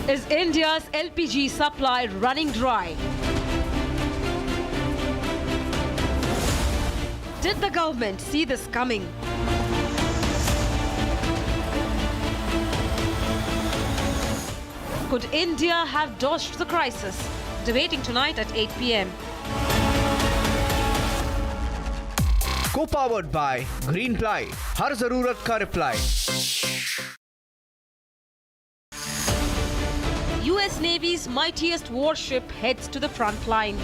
Is India's LPG supply running dry? Did the government see this coming? Could India have dodged the crisis? Debating tonight at 8 p.m. Co-powered by Green Ply, हर जरूरत का reply. US Navy's mightiest warship heads to the front line.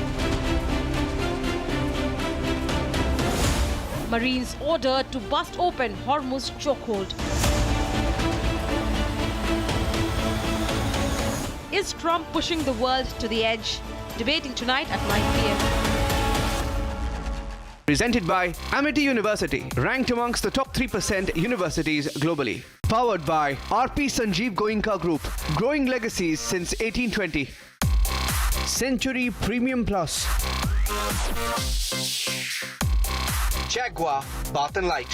Marines ordered to bust open Hormuz chokehold. Is Trump pushing the world to the edge? Debating tonight at 9 p.m. Presented by Amity University, ranked amongst the top 3% universities globally. Powered by RP Sanjeev Goenka Group, growing legacies since 1820. Century Premium Plus. Jaguar Bath and Light.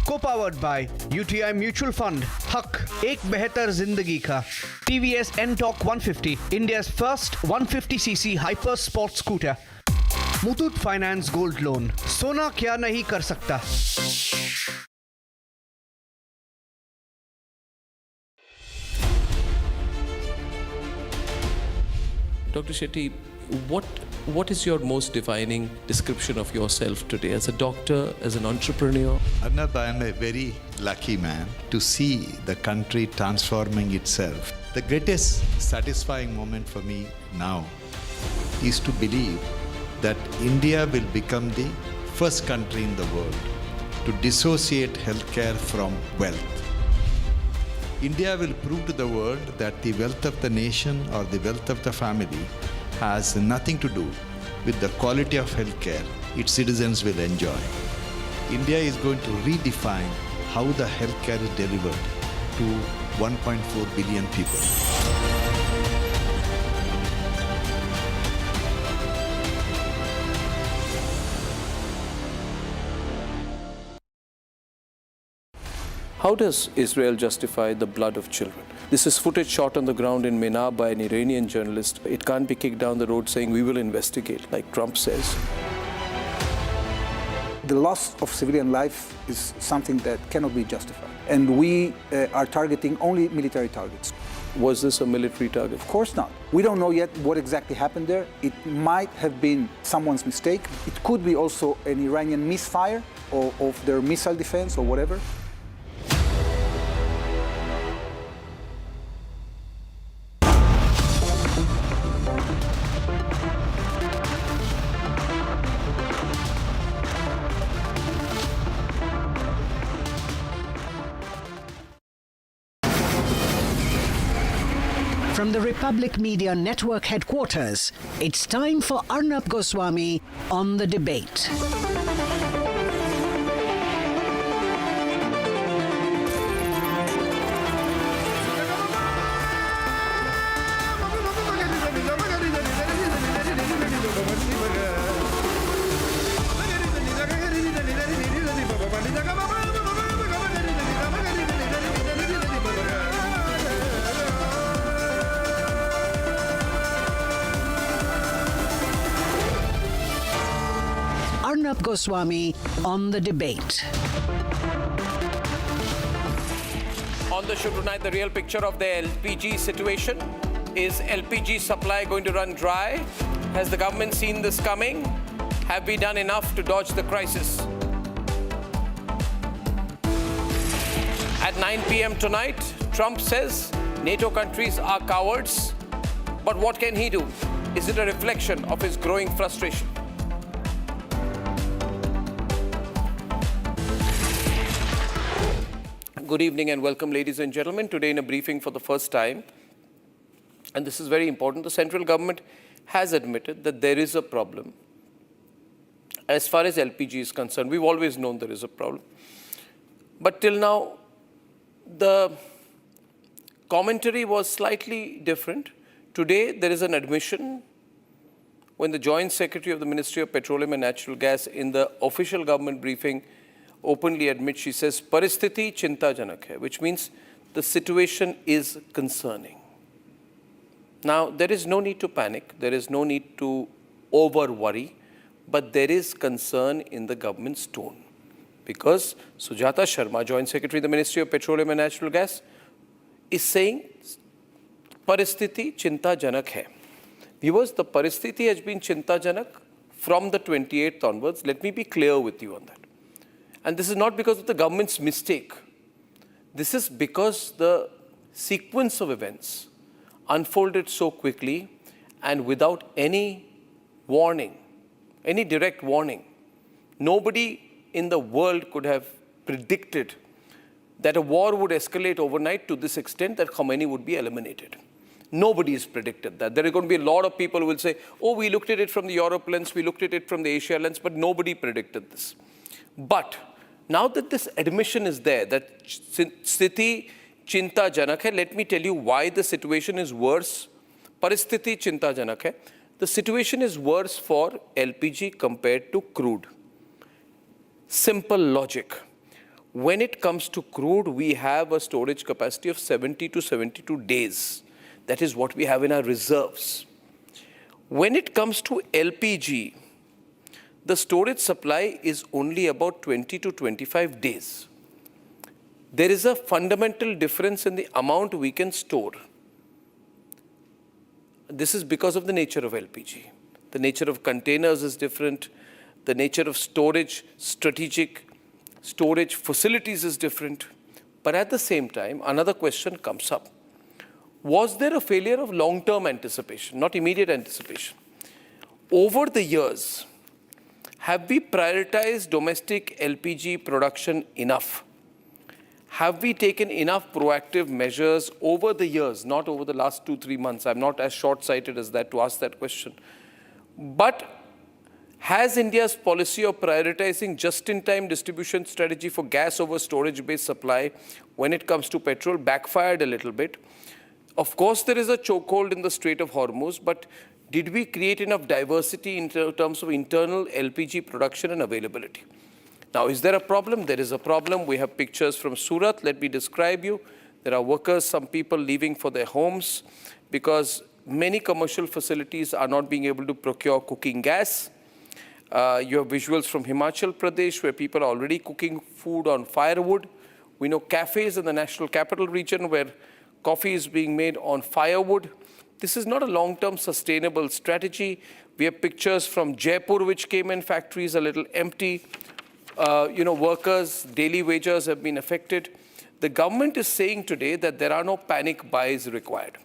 Co-powered by UTI Mutual Fund, Haq, Ek Behatar Zindagi Ka. TVS N-Torq 150, India's first 150cc hyper sport scooter. Muthoot Finance Gold Loan. Sona kya nahi kar sakta. Dr. Shetty, what is your most defining description of yourself today as a doctor, as an entrepreneur? Arnab, I am a very lucky man to see the country transforming itself. The greatest satisfying moment for me now is to believe that India will become the first country in the world to dissociate healthcare from wealth. India will prove to the world that the wealth of the nation or the wealth of the family has nothing to do with the quality of healthcare its citizens will enjoy. India is going to redefine how the healthcare is delivered to 1.4 billion people. How does Israel justify the blood of children? This is footage shot on the ground in Menab by an Iranian journalist. It can't be kicked down the road saying we will investigate, like Trump says. The loss of civilian life is something that cannot be justified. And we are targeting only military targets. Was this a military target? Of course not. We don't know yet what exactly happened there. It might have been someone's mistake. It could be also an Iranian misfire or of their missile defense or whatever. From the Republic Media Network headquarters, it's time for Arnab Goswami on The Debate. Arnab Goswami on The Debate. On the show tonight, the real picture of the LPG situation. Is LPG supply going to run dry? Has the government seen this coming? Have we done enough to dodge the crisis? At 9 p.m. tonight, Trump says NATO countries are cowards. But what can he do? Is it a reflection of his growing frustration? Good evening and welcome, ladies and gentlemen. Today in a briefing for the first time, and this is very important, the central government has admitted that there is a problem. As far as LPG is concerned, we've always known there is a problem. But till now, the commentary was slightly different. Today, there is an admission when the Joint Secretary of the Ministry of Petroleum and Natural Gas in the official government briefing openly admits, she says, Paristhiti chintajanak hai, which means the situation is concerning. Now, there is no need to panic. There is no need to over-worry. But there is concern in the government's tone. Because Sujata Sharma, Joint Secretary of the Ministry of Petroleum and Natural Gas, is saying, Paristhiti chintajanak hai. Viewers, the Paristhiti has been chintajanak from the 28th onwards. Let me be clear with you on that. And this is not because of the government's mistake. This is because the sequence of events unfolded so quickly and without any warning, any direct warning. Nobody in the world could have predicted that a war would escalate overnight to this extent that Khomeini would be eliminated. Nobody has predicted that. There are going to be a lot of people who will say, oh, we looked at it from the Europe lens, we looked at it from the Asia lens, but nobody predicted this. But now that this admission is there, that Sthiti Chinta Janak hai, let me tell you why the situation is worse. Paristhiti Chinta Janak hai. The situation is worse for LPG compared to crude. Simple logic. When it comes to crude, we have a storage capacity of 70 to 72 days. That is what we have in our reserves. When it comes to LPG, the storage supply is only about 20 to 25 days. There is a fundamental difference in the amount we can store. This is because of the nature of LPG. The nature of containers is different. The nature of storage, strategic storage facilities is different. But at the same time, another question comes up. Was there a failure of long-term anticipation, not immediate anticipation? Over the years, have we prioritized domestic LPG production enough? Have we taken enough proactive measures over the years, not over the last 2-3 months? I'm not as short-sighted as that to ask that question. But has India's policy of prioritizing just-in-time distribution strategy for gas over storage-based supply when it comes to petrol backfired a little bit? Of course, there is a chokehold in the Strait of Hormuz, but did we create enough diversity in terms of internal LPG production and availability? Now, is there a problem? There is a problem. We have pictures from Surat. Let me describe you. There are workers, some people leaving for their homes because many commercial facilities are not being able to procure cooking gas. You have visuals from Himachal Pradesh where people are already cooking food on firewood. We know cafes in the national capital region where coffee is being made on firewood. This is not a long-term sustainable strategy. We have pictures from Jaipur which came in, factories a little empty. Workers, daily wages have been affected. The government is saying today that there are no panic buys required.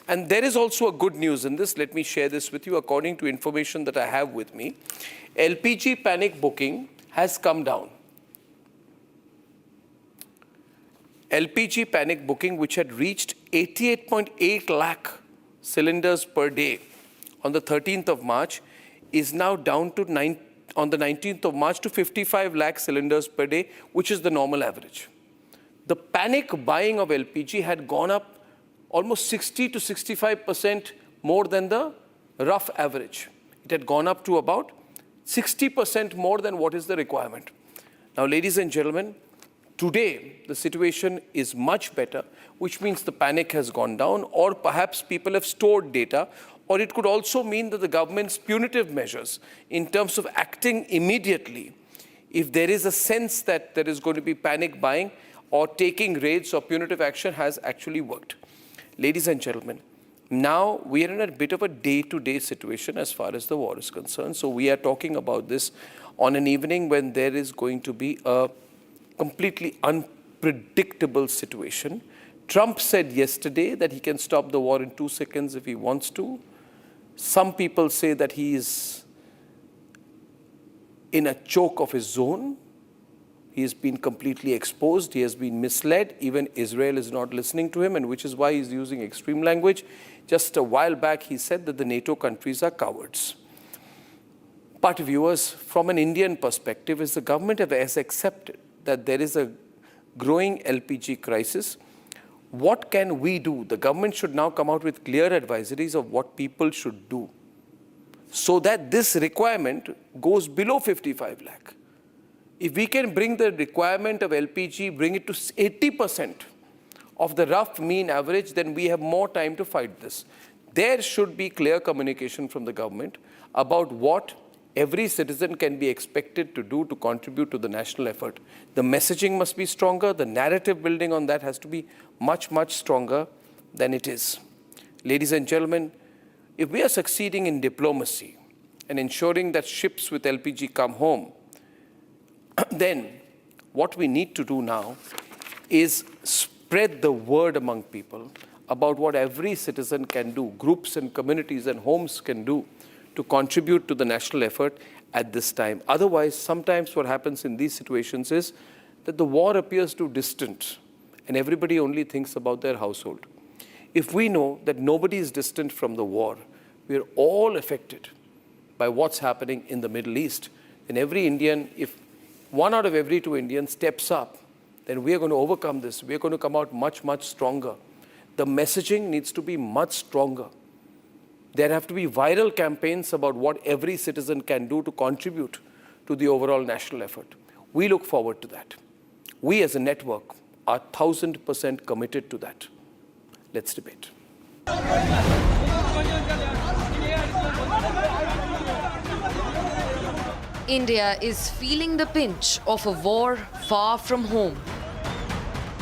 And there is also a good news in this. Let me share this with you. According to information that I have with me, LPG panic booking has come down. LPG panic booking, which had reached 88.8 lakh cylinders per day on the 13th of March, is now down to on the 19th of March to 55 lakh cylinders per day, which is the normal average. The panic buying of LPG had gone up almost 60 to 65% more than the rough average. It had gone up to about 60% more than what is the requirement. Now, ladies and gentlemen, today the situation is much better, which means the panic has gone down, or perhaps people have stored data, or it could also mean that the government's punitive measures in terms of acting immediately, if there is a sense that there is going to be panic buying or taking raids or punitive action, has actually worked. Ladies and gentlemen, now we are in a bit of a day-to-day situation as far as the war is concerned. So we are talking about this on an evening when there is going to be a completely unpredictable situation. Trump said yesterday that he can stop the war in 2 seconds if he wants to. Some people say that he is in a choke of his zone. He has been completely exposed. He has been misled. Even Israel is not listening to him, and which is why he's using extreme language. Just a while back, he said that the NATO countries are cowards. But viewers, from an Indian perspective, is the government has accepted that there is a growing LPG crisis. What can we do? The government should now come out with clear advisories of what people should do so that this requirement goes below 55 lakh. If we can bring the requirement of LPG, bring it to 80% of the rough mean average, then we have more time to fight this. There should be clear communication from the government about what every citizen can be expected to do to contribute to the national effort. The messaging must be stronger. The narrative building on that has to be much, much stronger than it is. Ladies and gentlemen, if we are succeeding in diplomacy and ensuring that ships with LPG come home, then what we need to do now is spread the word among people about what every citizen can do, groups and communities and homes can do to contribute to the national effort at this time. Otherwise, sometimes what happens in these situations is that the war appears too distant and everybody only thinks about their household. If we know that nobody is distant from the war, we are all affected by what's happening in the Middle East. And every Indian, if 1 out of every 2 Indians steps up, then we are going to overcome this. We are going to come out much, much stronger. The messaging needs to be much stronger. There have to be viral campaigns about what every citizen can do to contribute to the overall national effort. We look forward to that. We as a network are 1000% committed to that. Let's debate. India is feeling the pinch of a war far from home.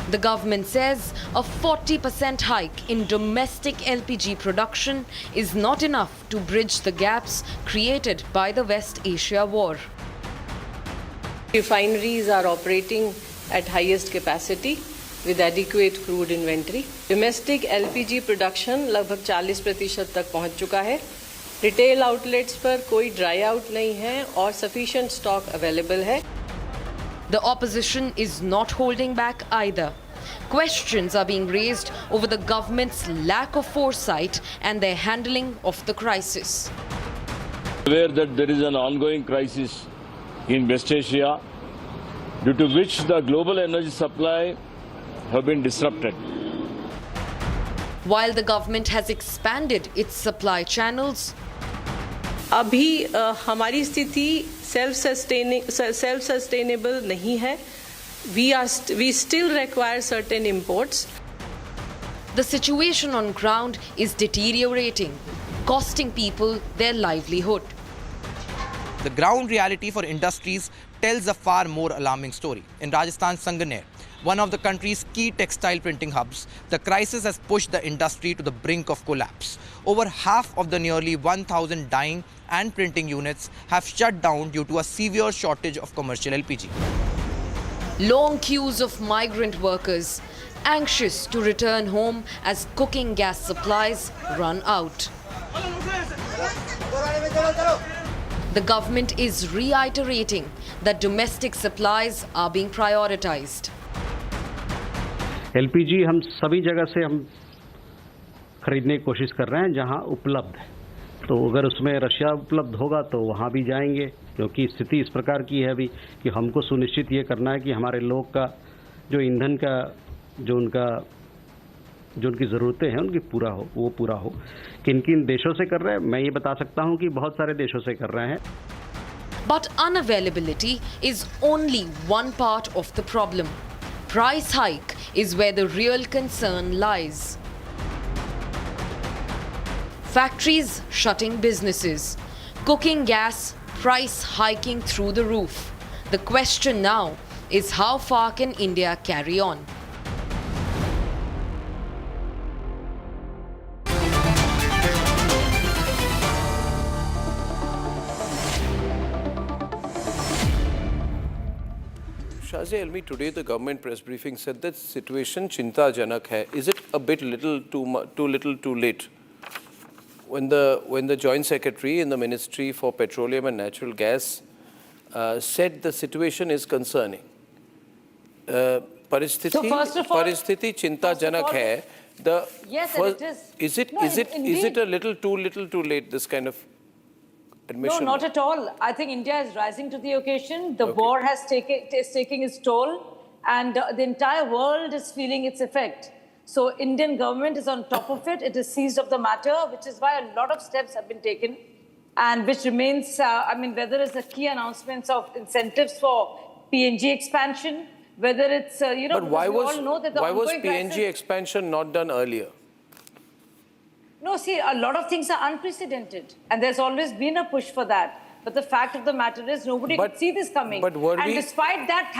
The government says a 40% hike in domestic LPG production is not enough to bridge the gaps created by the West Asia war. Refineries are operating at highest capacity with adequate crude inventory. Domestic LPG production लगभग 40% तक पहुंच चुका है. Retail outlets पर कोई dry out नहीं है और sufficient stock available है. The opposition is not holding back either. Questions are being raised over the government's lack of foresight and their handling of the crisis. Aware that there is an ongoing crisis in West Asia, due to which the global energy supply have been disrupted. While the government has expanded its supply channels, अभी हमारी स्थिति self sustainable नहीं है. We still require certain imports. the situation on ground is deteriorating, costing people their livelihood. The ground reality for industries tells a far more alarming story. In Rajasthan's Sanganer, one of the country's key textile printing hubs, the crisis has pushed the industry to the brink of collapse. Over half of the nearly 1,000 dyeing and printing units have shut down due to a severe shortage of commercial LPG. Long queues of migrant workers anxious to return home as cooking gas supplies run out. The government is reiterating that domestic supplies are being prioritized. LPG हम सभी जगह से हम खरीदने की कोशिश कर रहे हैं जहां उपलब्ध है. तो अगर उसमें रशिया उपलब्ध होगा तो वहां भी जाएंगे, क्योंकि स्थिति इस प्रकार की है अभी कि हमको सुनिश्चित ये करना है कि हमारे लोग का जो ईंधन का जो उनकी ज़रूरतें हैं उनकी वो पूरा हो. किन किन देशों से कर रहे हैं मैं ये बता सकता हूं कि बहुत सारे देशों से कर रहे हैं. But unavailability is only one part of the problem. Price hike is where the real concern lies. Factories shutting businesses, cooking gas price hiking through the roof. The question now is how far can India carry on? Shazia Elmi, today the government press briefing said that situation chintajanak hai. Is it a bit too late? When the Joint Secretary in the Ministry for Petroleum and Natural Gas said the situation is concerning, परिस्थिति चिंताजनक है. Yes, and it is. Is it a little too late, this kind of admission? No, not at all. I think India is rising to the occasion. The war is taking its toll, and the entire world is feeling its effect. So Indian government is on top of it. It is seized of the matter, which is why a lot of steps have been taken, and which remains, whether it's the key announcements of incentives for PNG expansion, whether it's, but why was PNG PNG expansion not done earlier? No, see, a lot of things are unprecedented, and there's always been a push for that. But the fact of the matter is, nobody could see this coming. And despite that,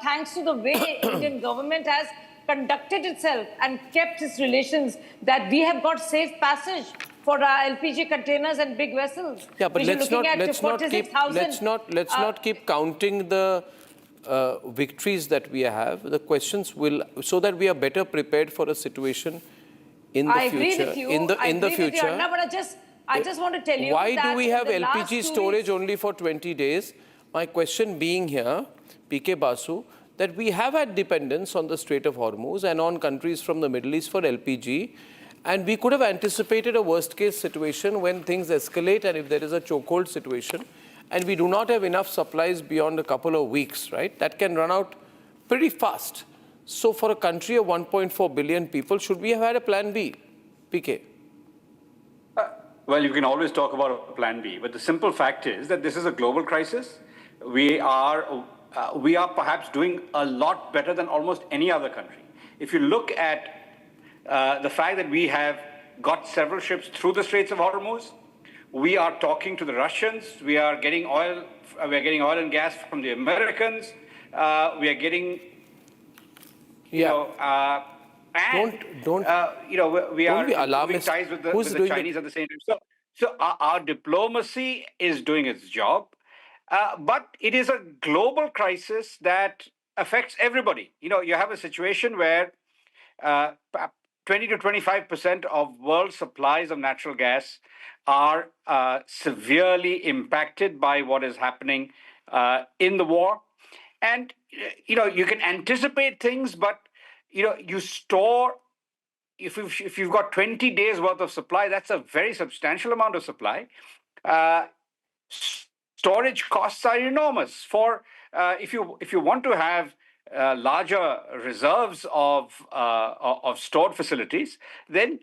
thanks to the way Indian government has conducted itself and kept its relations, that we have got safe passage for our LPG containers and big vessels. Yeah, but let's not keep counting the victories that we have. The questions will, so that we are better prepared for a situation in the future. Agree with you. In the future. With you, Arnab, but I just want to tell you why that do we have LPG storage only for 20 days? My question being here, PK Basu, that we have had dependence on the Strait of Hormuz and on countries from the Middle East for LPG, and we could have anticipated a worst-case situation when things escalate and if there is a chokehold situation, and we do not have enough supplies beyond a couple of weeks, right? That can run out pretty fast. So for a country of 1.4 billion people, should we have had a plan B? PK? Well, you can always talk about a plan B, but the simple fact is that this is a global crisis. We are perhaps doing a lot better than almost any other country. If you look at the fact that we have got several ships through the Straits of Hormuz, we are talking to the Russians, we are getting oil and gas from the Americans, we are getting, we are moving ties with the Chinese at the same time. So our diplomacy is doing its job, but it is a global crisis that affects everybody. You have a situation where 20 to 25% of world supplies of natural gas are severely impacted by what is happening in the war. And, you can anticipate things, but, you store, if you've got 20 days worth of supply, that's a very substantial amount of supply. Storage costs are enormous. For if you want to have larger reserves of stored facilities, then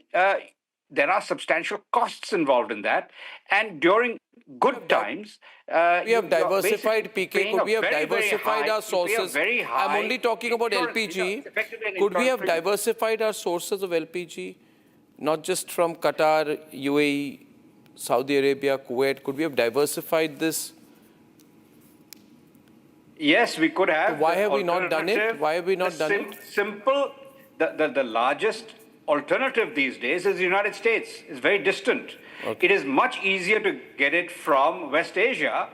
there are substantial costs involved in that. And during good times, we have diversified, PK. Could we have diversified our sources? I'm only talking about LPG. Could we have diversified our sources of LPG, not just from Qatar, UAE, Saudi Arabia, Kuwait? Could we have diversified this? Yes, we could have. Why have we not done it? Why have we not done it? Simple. The largest alternative these days is the United States. It's very distant. Okay. It is much easier to get it from West Asia,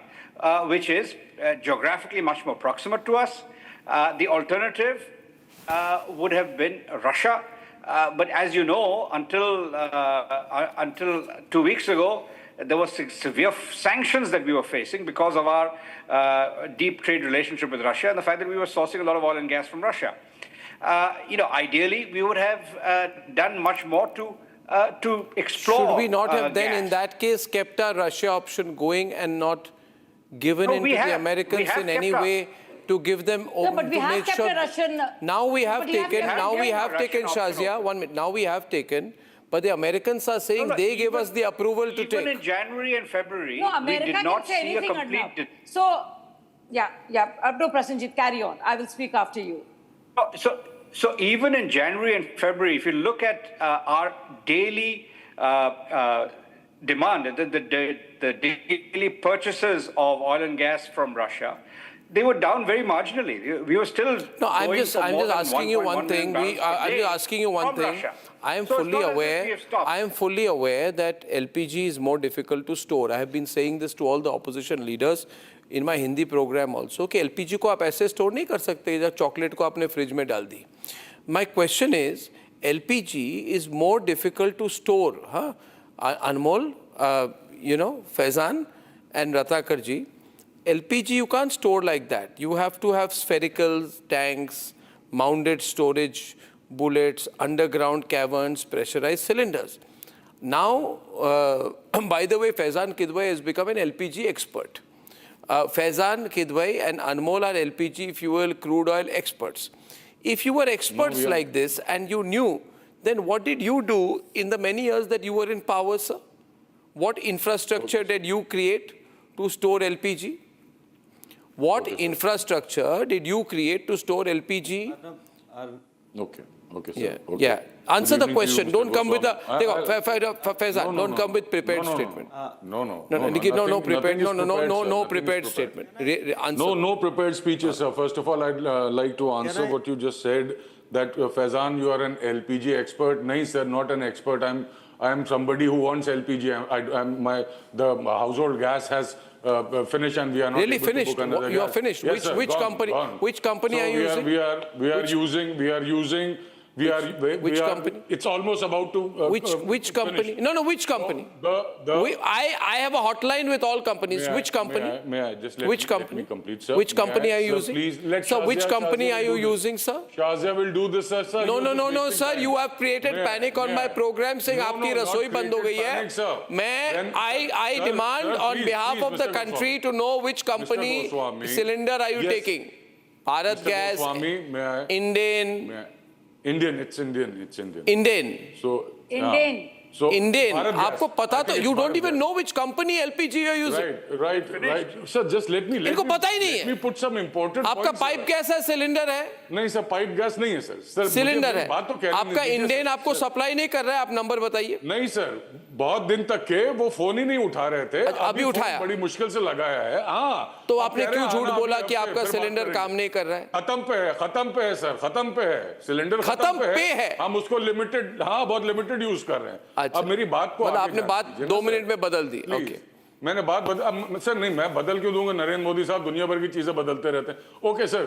which is geographically much more proximate to us. The alternative would have been Russia. But as you know, until 2 weeks ago, there were severe sanctions that we were facing because of our deep trade relationship with Russia and the fact that we were sourcing a lot of oil and gas from Russia. Ideally, we would have done much more to explore. Should we not have then, gas. in that case, kept our Russia option going and not given in to the Americans in any way to give them but we to have make kept sure? A Russian, now we have taken. Now we have taken, Shazia. 1 minute. Now we have taken. But the Americans are saying they gave us the approval to take. Even in January and February, we did not see a complete... So, no, Prasenjit, carry on. I will speak after you. So even in January and February, if you look at our daily demand, the daily purchases of oil and gas from Russia, they were down very marginally. We were still. No, I'm just asking you one thing. I'm just asking you one thing. I am fully aware. I am fully aware that LPG is more difficult to store. I have been saying this to all the opposition leaders in my Hindi program also. कि LPG को आप ऐसे store नहीं कर सकते जब chocolate को आपने fridge में डाल दी. My question is, LPG is more difficult to store, huh? Anmol, Faizan and Ratakar ji, LPG you can't store like that. You have to have spherical tanks, mounted storage, bullets, underground caverns, pressurized cylinders. Now, by the way, Faizan Kidwai has become an LPG expert. Faizan Kidwai and Anmol are LPG fuel, crude oil experts. If you were experts like this and you knew, then what did you do in the many years that you were in power, sir? What infrastructure did you create to store LPG? What infrastructure did you create to store LPG? Okay, sir. Yeah, okay. yeah. Answer the question. Don't come with a Faizan, don't come with prepared statement. No, prepared statement. No prepared speeches, sir. First of all, I'd like to answer what you just said, that Faizan, you are an LPG expert. No, sir, not an expert. I am somebody who wants LPG. The household gas has finished, and we are not really able finished. To book another You are gas. finished. Yes, Which sir, company? Gone. Which company so are you using? We are using. Which company? It's almost about to. Which company? Finish. No, which company? I have a hotline with all companies. Which company? May I just which let company? me complete, sir? Which company are you using? Please let Sir, which Shazia company are you will do using, sir? Shazia will do this, sir. No, sir. You have created panic on my program saying आपकी रसोई बंद हो गई है. I demand on behalf of the country to know which company cylinder are you taking? Bharat Gas, Indian, it's Indian. Indian. So Indian. So Indian. आपको पता तो you don't even know which company LPG you are using. Right. Sir, just let me. इनको पता ही नहीं है. Let me put some important. आपका pipe gas है, cylinder है? नहीं सर, पाइप गैस नहीं है सर. सिलेंडर है. बात तो कह आपका इंडियन आपको सप्लाई नहीं कर रहा है, आप नंबर बताइए. नहीं सर, बहुत दिन तक के वो फोन ही नहीं उठा रहे थे. अभी उठाया. बड़ी मुश्किल से लगाया है. हाँ. तो आपने क्यों झूठ बोला कि आपका सिलेंडर काम नहीं कर रहा है? खत्म पे है सर, खत्म पे है. सिलेंडर खत्म पे है. हम उसको लिमिटेड, हाँ बहुत लिमिटेड यूज कर रहे हैं. अब मेरी बात को मतलब आपने बात 2 मिनट में बदल दी. ओके. मैंने बात बदल, सर नहीं, मैं बदल क्यों दूंगा? नरेंद्र मोदी साहब दुनिया भर की चीजें बदलते रहते हैं. Okay sir,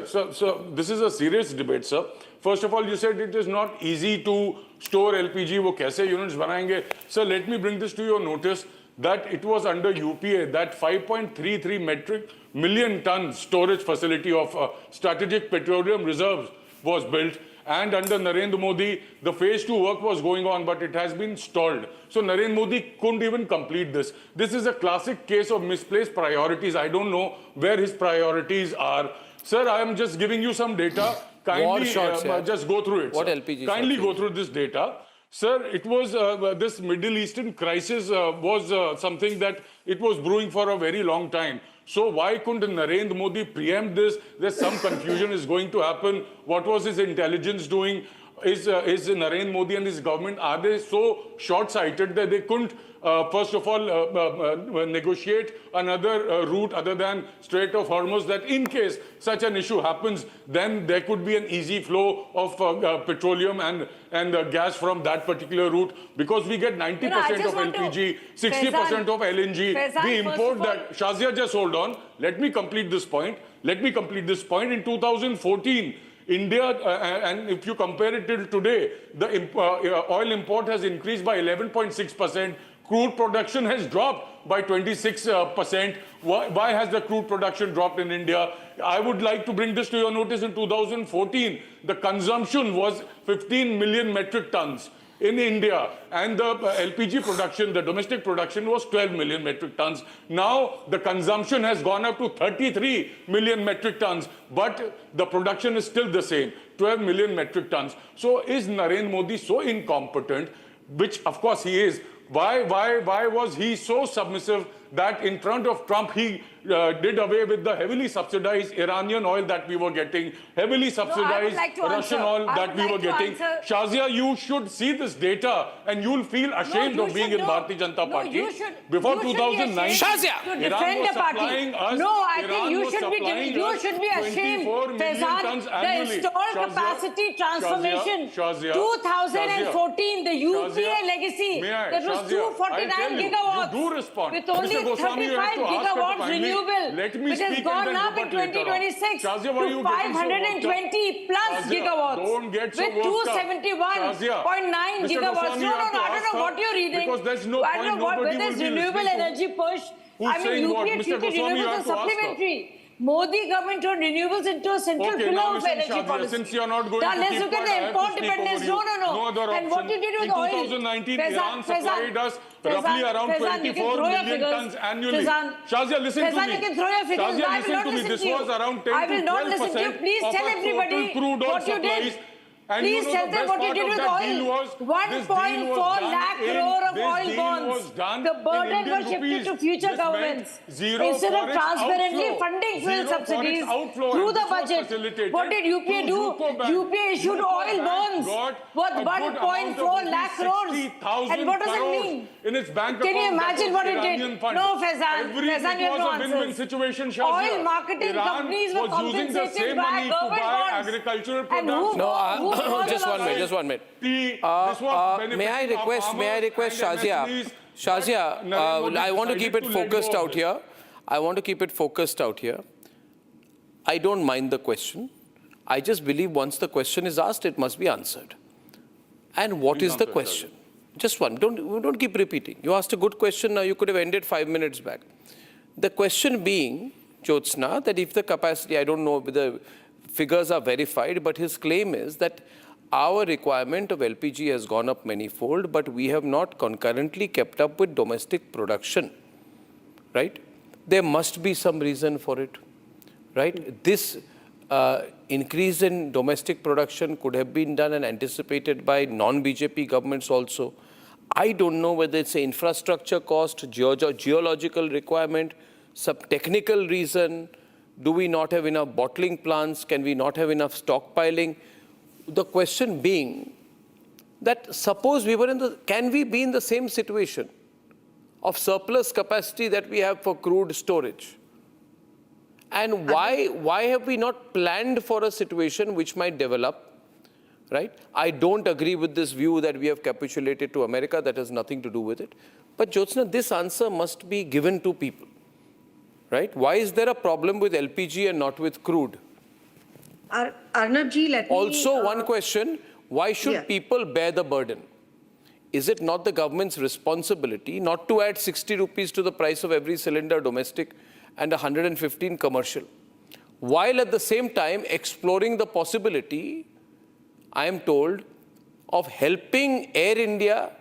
this is a serious debate sir. First of all you said it is not easy to store LPG. वो कैसे यूनिट्स बनाएंगे? Sir let me bring this to your notice that it was under UPA that 5.33 million ton storage facility of strategic petroleum reserves was built. And under Narendra Modi, the phase 2 work was going on, but it has been stalled. So Narendra Modi couldn't even complete this. This is a classic case of misplaced priorities. I don't know where his priorities are. Sir, I am just giving you some data. Kindly just go through it. What LPG? Kindly go through this data. Sir, it was this Middle Eastern crisis was something that it was brewing for a very long time. So why couldn't Narendra Modi preempt this? There's some confusion is going to happen. What was his intelligence doing? Is Narendra Modi and his government, are they so short-sighted that they couldn't, first of all, negotiate another route other than Strait of Hormuz, that in case such an issue happens, then there could be an easy flow of petroleum and gas from that particular route, because we get 90% of LPG, 60% of LNG. We import that. Shazia, just hold on. Let me complete this point. In 2014, India, and if you compare it till today, the oil import has increased by 11.6%. Crude production has dropped by 26%. Why has the crude production dropped in India? I would like to bring this to your notice. In 2014, the consumption was 15 million metric tons in India, and the LPG production, the domestic production, was 12 million metric tons. Now the consumption has gone up to 33 million metric tons, but the production is still the same, 12 million metric tons. So is Narendra Modi so incompetent, which of course he is? Why was he so submissive that in front of Trump he did away with the heavily subsidized Iranian oil that we were getting, heavily subsidized Russian oil that we were getting? Shazia, you should see this data and you'll feel ashamed of being in Bharatiya Janata Party. Before 2009, Shazia, to defend the party. No, I think you should be ashamed. Faizan, the installed capacity transformation, 2014, the UPA legacy, that was 249 gigawatts, with only 35 gigawatts renewable, which has gone up in 2026 to 520 plus gigawatts, with 271.9 gigawatts. No, I don't know what you're reading. Because there's no I don't know whether it's renewable energy push. who's saying what? Mr. Goswami, you have to ask her. Modi government turned renewables into a central pillar of energy policy. Since you are not going now to let's keep look at quiet, the import dependence. No. No other And option. what you did with in oil. 2019, Iran supplied us roughly around 24 million tons annually. Shazia, listen to me. You can throw your figures. Shazia, I will not listen This to you. was around 10 I will not to listen to you. 12% Please of tell our everybody total crude oil what you supplies. did. And Please you know tell the them best what you part did of with that oil. deal was 1.4 lakh crore of oil bonds. The burden was shifted to future governments. Instead of transparently funding fuel subsidies through the budget, what did UPA do? UPA issued oil bonds worth 1.4 lakh crores. And what does it mean? In its bank Can you account, imagine what it did? No, Faizan. Faizan, you have no win-win answers. situation, Shazia. Oil marketing companies were compensated by government bonds. Agricultural and products. Just one minute. May I request Shazia, I want to keep it focused out here. I don't mind the question. I just believe once the question is asked, it must be answered. And what is the question? Just one. Don't keep repeating. You asked a good question. Now you could have ended 5 minutes back. The question being, Jyotsna, that if the capacity, I don't know whether figures are verified, but his claim is that our requirement of LPG has gone up manyfold, but we have not concurrently kept up with domestic production, right? There must be some reason for it, right? This increase in domestic production could have been done and anticipated by non-BJP governments also. I don't know whether it's an infrastructure cost, geological requirement, some technical reason. Do we not have enough bottling plants? Can we not have enough stockpiling? The question being that suppose we were can we be in the same situation of surplus capacity that we have for crude storage? And why have we not planned for a situation which might develop, right? I don't agree with this view that we have capitulated to America. That has nothing to do with it. But Jyotsna, this answer must be given to people, right? Why is there a problem with LPG and not with crude? Arnab ji, let me... Also, one question, why should people bear the burden? Is it not the government's responsibility not to add 60 rupees to the price of every cylinder domestic and 115 commercial, while at the same time exploring the possibility, I am told, of helping Air India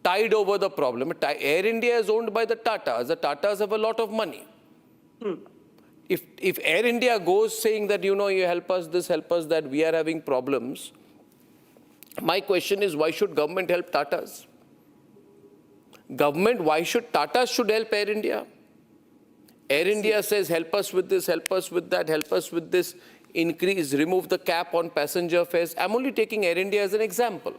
tide over the problem? Air India is owned by the Tatas. The Tatas have a lot of money. If Air India goes saying that, you help us this, help us that, we are having problems, my question is, why should government help Tatas? Why should Tatas help Air India? Air India says, help us with this, help us with that, help us with this, increase, remove the cap on passenger fares. I'm only taking Air India as an example.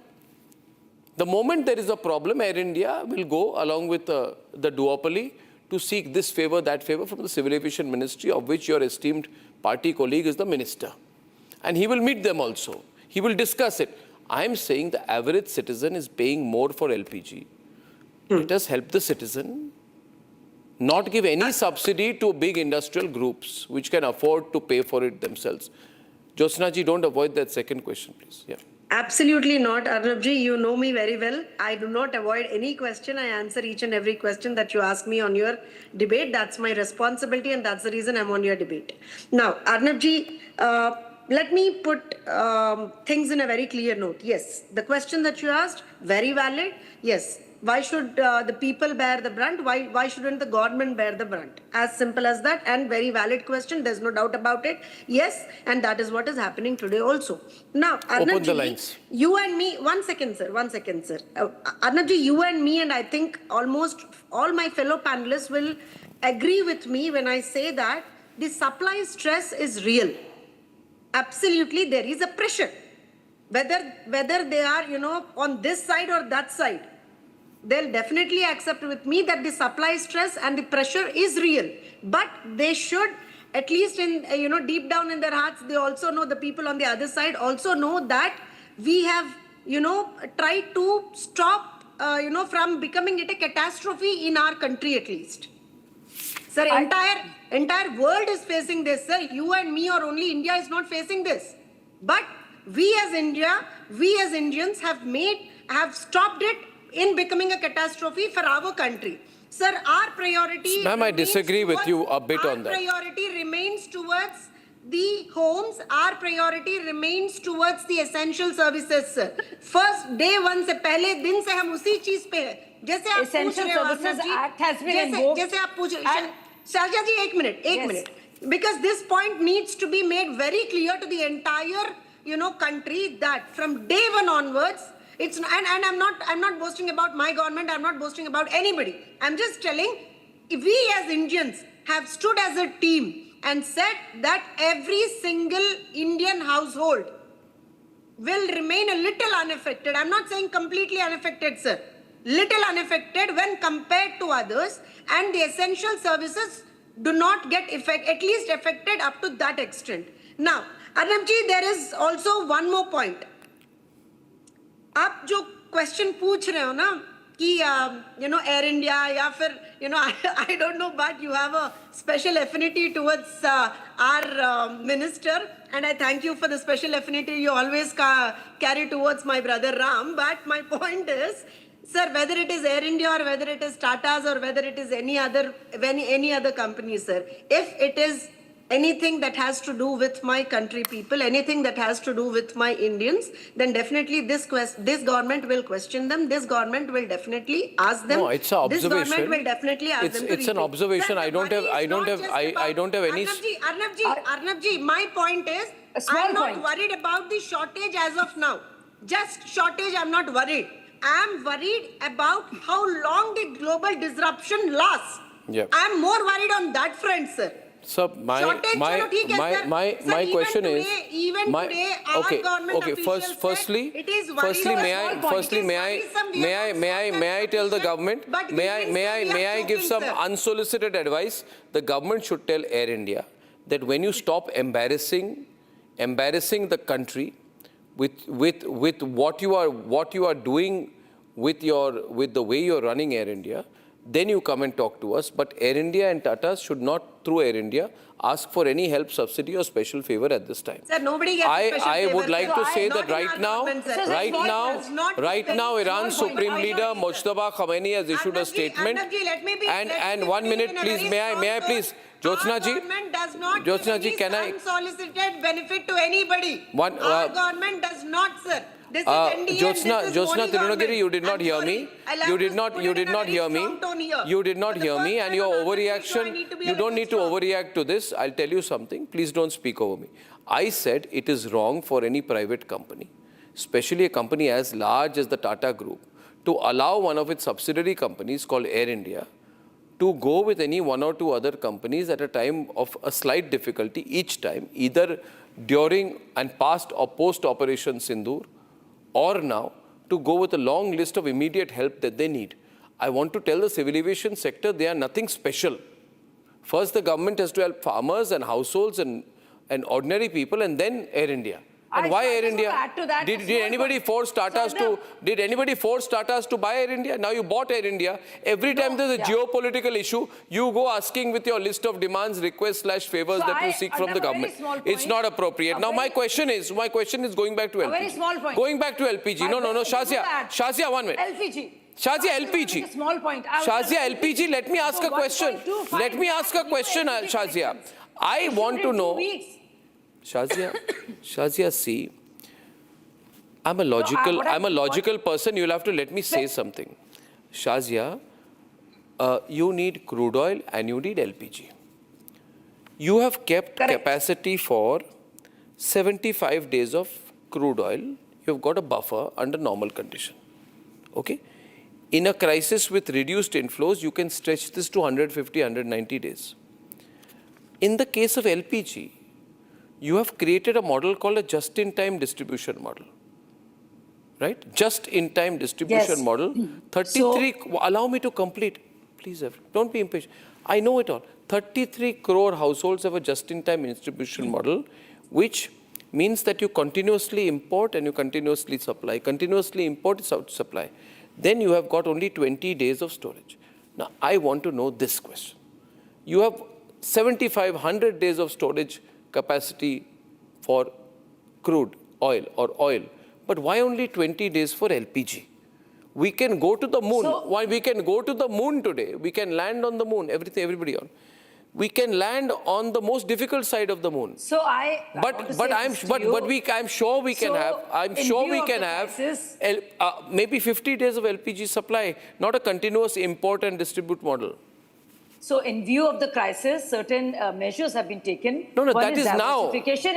The moment there is a problem, Air India will go along with the duopoly to seek this favor, that favor from the Civil Aviation Ministry, of which your esteemed party colleague is the minister. And he will meet them also. He will discuss it. I'm saying the average citizen is paying more for LPG. Let us help the citizen, not give any subsidy to big industrial groups which can afford to pay for it themselves. Jyotsna ji, don't avoid that second question, please. Yeah. Absolutely not, Arnab ji. You know me very well. I do not avoid any question. I answer each and every question that you ask me on your debate. That's my responsibility, and that's the reason I'm on your debate. Now, Arnab ji, let me put things in a very clear note. Yes, the question that you asked, very valid. Yes. Why should the people bear the brunt? Why shouldn't the government bear the brunt? As simple as that, and very valid question. There's no doubt about it. Yes, and that is what is happening today also. Now, Arnab ji, you and me, one second, sir. Arnab ji, you and me, and I think almost all my fellow panelists will agree with me when I say that the supply stress is real. Absolutely, there is a pressure. Whether they are, on this side or that side, they'll definitely accept with me that the supply stress and the pressure is real. But they should, at least in, deep down in their hearts, they also know, the people on the other side also know that we have, tried to stop, from becoming it a catastrophe in our country at least. Sir, entire world is facing this, sir. You and me or only India is not facing this. But we as Indians have stopped it in becoming a catastrophe for our country. Sir, our priority... Ma'am, I disagree with you a bit on that. Our priority remains towards the homes. Our priority remains towards the essential services, sir. First day one से पहले दिन से हम उसी चीज पे हैं. जैसे आप पूछ रहे हो, Services Act has been invoked. जैसे आप पूछ शारजा जी, एक minute. Because this point needs to be made very clear to the entire, country that from day one onwards, it's and I'm not boasting about my government. I'm not boasting about anybody. I'm just telling, we as Indians have stood as a team and said that every single Indian household will remain a little unaffected. I'm not saying completely unaffected, sir. Little unaffected when compared to others, and the essential services do not get at least affected up to that extent. Now, Arnab ji, there is also one more point. आप जो question पूछ रहे हो ना कि Air India या फिर I don't know, but you have a special affinity towards our minister, and I thank you for the special affinity you always carry towards my brother Ram. But my point is, sir, whether it is Air India or whether it is Tata's or whether it is any other company, sir, if it is anything that has to do with my country people, anything that has to do with my Indians, then definitely this government will question them. This government will definitely ask them. No, it's an observation. This government will definitely ask them. It's an observation. Sir, I don't have any. Arnab ji, my point is, I'm not worried about the shortage as of now. Just shortage, I'm not worried. I'm worried about how long the global disruption lasts. Yeah. I'm more worried on that front, sir. So my question is, may I tell the government, may I give some unsolicited advice? The government should tell Air India that when you stop embarrassing the country with what you are doing with the way you're running Air India, then you come and talk to us. But Air India and Tata should not, through Air India, ask for any help, subsidy or special favor at this time. Sir, nobody gets special favor. I would like to say that right now, Iran's Supreme Leader Mojtaba Khamenei has issued a statement. And 1 minute, please, may I please, Jyotsna ji, can I? Unsolicited benefit to anybody. Our government does not, sir. Jyotsna Tirunagiri, you did not hear me. You did not hear me. You did not hear me, and your overreaction, you don't need to overreact to this. I'll tell you something. Please don't speak over me. I said it is wrong for any private company, especially a company as large as the Tata Group, to allow one of its subsidiary companies called Air India to go with any one or two other companies at a time of a slight difficulty each time, either during and past or post Operation Sindoor, or now, to go with a long list of immediate help that they need. I want to tell the civil aviation sector they are nothing special. First, the government has to help farmers and households and ordinary people, and then Air India. And why Air India? Did anybody force Tatas to? Did anybody force Tatas to buy Air India? Now you bought Air India. Every time there's a geopolitical issue, you go asking with your list of demands, requests / favors that you seek from the government. It's not appropriate. Now my question is going back to LPG. A very small point. Going back to LPG. No, Shazia, 1 minute. LPG. Shazia, LPG. Small point. Shazia, LPG. Let me ask a question. Shazia. I want to know. Shazia, see, I'm a logical person. You'll have to let me say something. Shazia, you need crude oil and you need LPG. You have kept capacity for 75 days of crude oil. You've got a buffer under normal condition. Okay? In a crisis with reduced inflows, you can stretch this to 150, 190 days. In the case of LPG, you have created a model called a just-in-time distribution model, right? Just-in-time distribution model. 33, allow me to complete, please, don't be impatient. I know it all. 33 crore households have a just-in-time distribution model, which means that you continuously import and you continuously supply. Continuously import is out supply. Then you have got only 20 days of storage. Now, I want to know this question. You have 7,500 days of storage capacity for crude oil or oil, but why only 20 days for LPG? We can go to the moon. So- Why we can go to the moon today? We can land on the moon. Everybody on. We can land on the most difficult side of the moon. So I want to say I'm this to you. I'm sure we can So, have. I'm in sure view we of can the have crisis- maybe 50 days of LPG supply, not a continuous import and distribute model. So in view of the crisis, certain measures have been taken. No, One that is now. diversification.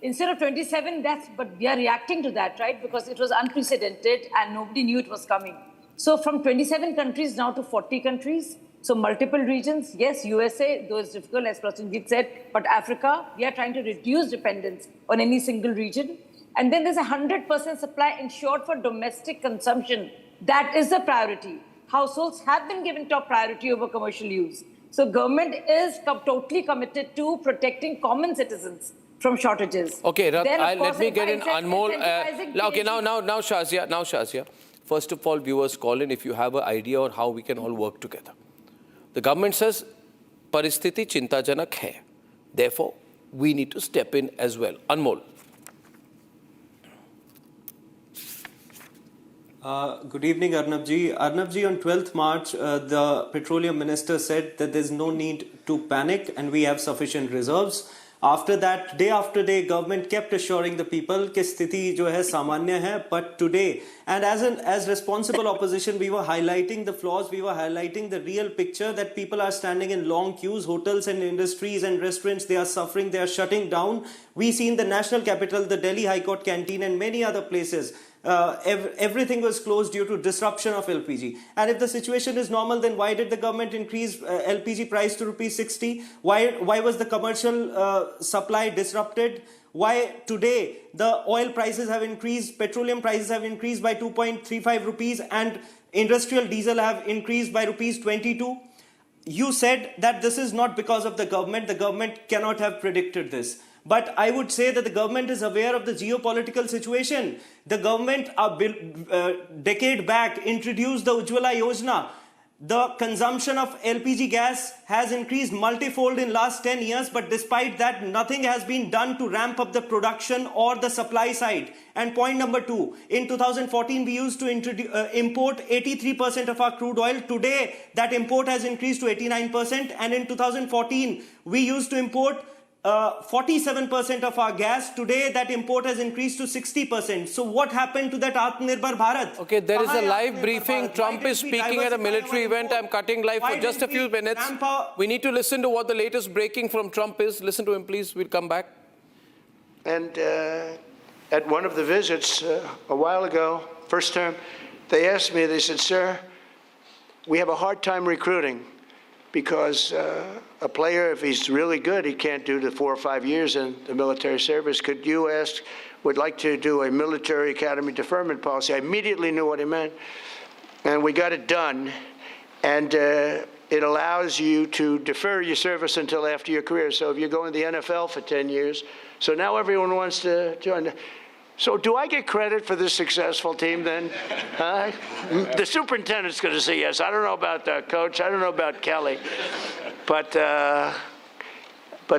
Instead of 27, but we are reacting to that, right? Because it was unprecedented and nobody knew it was coming. So from 27 countries now to 40 countries. So multiple regions. Yes, USA, though it's difficult, as Prasenjit said, but Africa, we are trying to reduce dependence on any single region. And then there's 100% supply ensured for domestic consumption. That is the priority. Households have been given top priority over commercial use. So government is totally committed to protecting common citizens from shortages. Okay, Then, of let course, me get in Anmol. incentivizing Okay, now Shazia. First of all, viewers call in if you have an idea on how we can all work together. The government says, Paristhiti chintajanak hai. Therefore, we need to step in as well. Anmol. Good evening, Arnab ji. Arnab ji, on 12th March, the Petroleum Minister said that there's no need to panic and we have sufficient reserves. After that, day after day, government kept assuring the people कि स्थिति जो है सामान्य है. But today, and as responsible opposition, we were highlighting the flaws, we were highlighting the real picture that people are standing in long queues, hotels and industries and restaurants, they are suffering, they are shutting down. We see in the national capital, the Delhi High Court canteen and many other places, everything was closed due to disruption of LPG. And if the situation is normal, then why did the government increase LPG price to ₹60? Why was the commercial supply disrupted? Why today the oil prices have increased, petroleum prices have increased by 2.35 rupees and industrial diesel have increased by ₹22? You said that this is not because of the government cannot have predicted this. But I would say that the government is aware of the geopolitical situation. The government a decade back introduced the Ujjwala Yojana. The consumption of LPG gas has increased multifold in last 10 years, but despite that, nothing has been done to ramp up the production or the supply side. And point number 2, in 2014, we used to import 83% of our crude oil. Today, that import has increased to 89%. And in 2014, we used to import 47% of our gas. Today, that import has increased to 60%. So what happened to that Atmanirbhar Bharat? Okay, there is a live briefing. Trump is speaking at a military event. I'm cutting live for just a few minutes. We need to listen to what the latest breaking from Trump is. Listen to him, please. We'll come back. And at one of the visits a while ago, first term, they asked me, they said, sir, we have a hard time recruiting because a player, if he's really good, he can't do the 4 or 5 years in the military service. Could you would like to do a military academy deferment policy? I immediately knew what he meant. And we got it done. And it allows you to defer your service until after your career. So if you go in the NFL for 10 years, so now everyone wants to join. So do I get credit for this successful team then? The superintendent's going to say yes. I don't know about the coach. I don't know about Kelly. But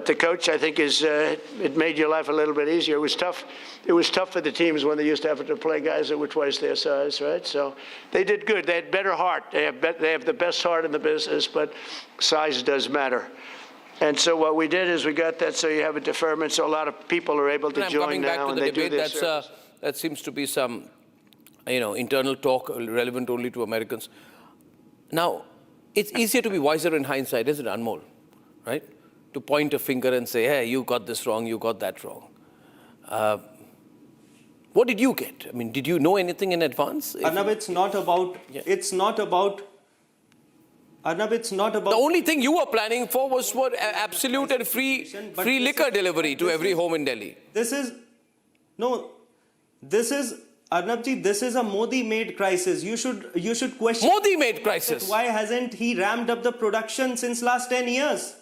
the coach, I think, it made your life a little bit easier. It was tough. It was tough for the teams when they used to have to play guys that were twice their size, right? So they did good. They had better heart. They have the best heart in the business, but size does matter. And so what we did is we got that so you have a deferment, so a lot of people are able to join now and they do their service. That seems to be some, internal talk relevant only to Americans. Now, it's easier to be wiser in hindsight, isn't it, Anmol? Right? To point a finger and say, hey, you got this wrong, you got that wrong. What did you get? I mean, did you know anything in advance? Arnab, it's not about. Arnab, it's not about. The only thing you were planning for was for absolute and free liquor delivery to every home in Delhi. Arnabji, this is a Modi-made crisis. You should question. Modi-made crisis. Why hasn't he ramped up the production since last 10 years?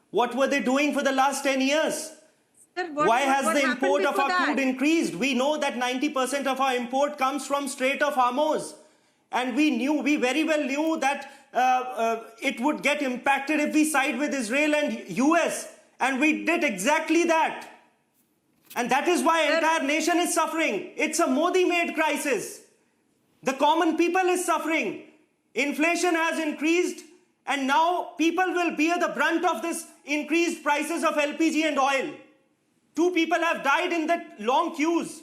What were they doing for the last 10 years? Sir, Why has the import of our crude increased? We know that 90% of our import comes from Strait of Hormuz. And we very well knew that it would get impacted if we side with Israel and US. And we did exactly that. And that is why entire nation is suffering. It's a Modi-made crisis. The common people is suffering. Inflation has increased, and now people will bear the brunt of this increased prices of LPG and oil. 2 people have died in the long queues.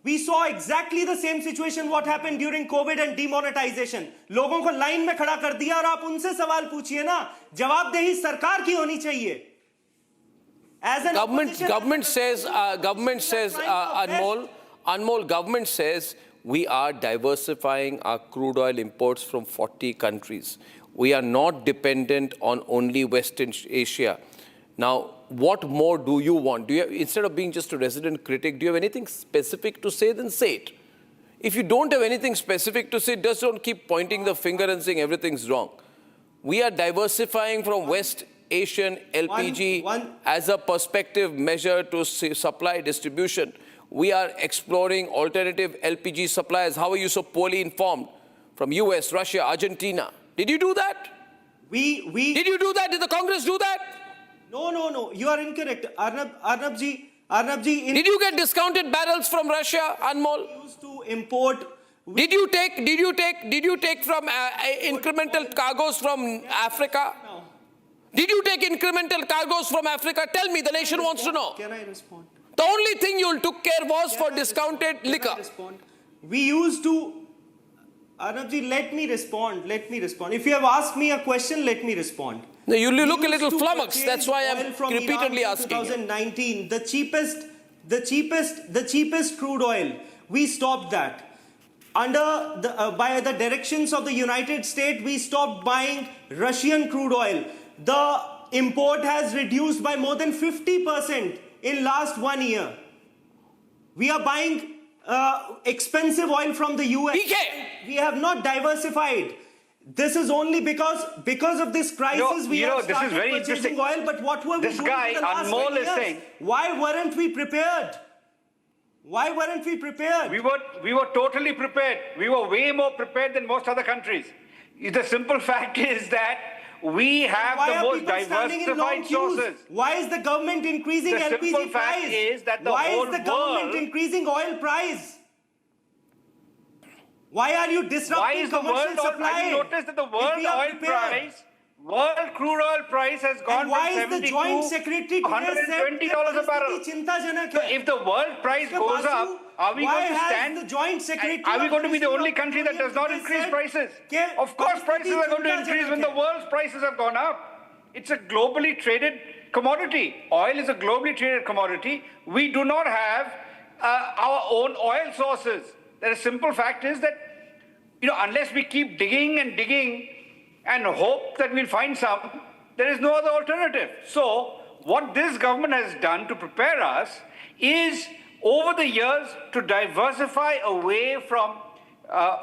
We saw exactly the same situation what happened during COVID and demonetization. लोगों को line में खड़ा कर दिया और आप उनसे सवाल पूछिए ना, जवाबदेही सरकार की होनी चाहिए. As an government says, Anmol, government says we are diversifying our crude oil imports from 40 countries. We are not dependent on only Western Asia. Now, what more do you want? Do you have, instead of being just a resident critic, do you have anything specific to say? Then say it. If you don't have anything specific to say, just don't keep pointing the finger and saying everything's wrong. We are diversifying from West Asian LPG as a perspective measure to supply distribution. We are exploring alternative LPG suppliers. How are you so poorly informed? From US, Russia, Argentina. Did you do that? Did you do that? Did the Congress do that? No. You are incorrect. Arnabji. Did you get discounted barrels from Russia, Anmol? We used to import. Did you take from incremental cargoes from Africa? No. Did you take incremental cargoes from Africa? Tell me, the nation wants to know. Can I respond? The only thing you took care was for discounted liquor. We used to. Arnabji, let me respond. If you have asked me a question, let me respond. No, you look a little flummoxed. That's why I'm repeatedly asking. 2019, the cheapest crude oil. We stopped that. By the directions of the United States, we stopped buying Russian crude oil. The import has reduced by more than 50% in last 1 year. We are buying expensive oil from the US. PK. We have not diversified. This is only because of this crisis we have started purchasing oil. But what were we doing in the last 10 years? Why weren't we prepared? We were totally prepared. We were way more prepared than most other countries. The simple fact is that we have the most diversified sources. Why is the government increasing LPG price? Why is the government increasing oil price? Why are you disrupting commercial supply? Have you noticed that the world oil price, world crude oil price has gone from $70 to $120 a barrel? So if the world price goes up, are we going to stand? Are we going to be the only country that does not increase prices? Of course, prices are going to increase when the world's prices have gone up. It's a globally traded commodity. Oil is a globally traded commodity. We do not have our own oil sources. The simple fact is that, unless we keep digging and hope that we'll find some, there is no other alternative. So what this government has done to prepare us is, over the years, to diversify away from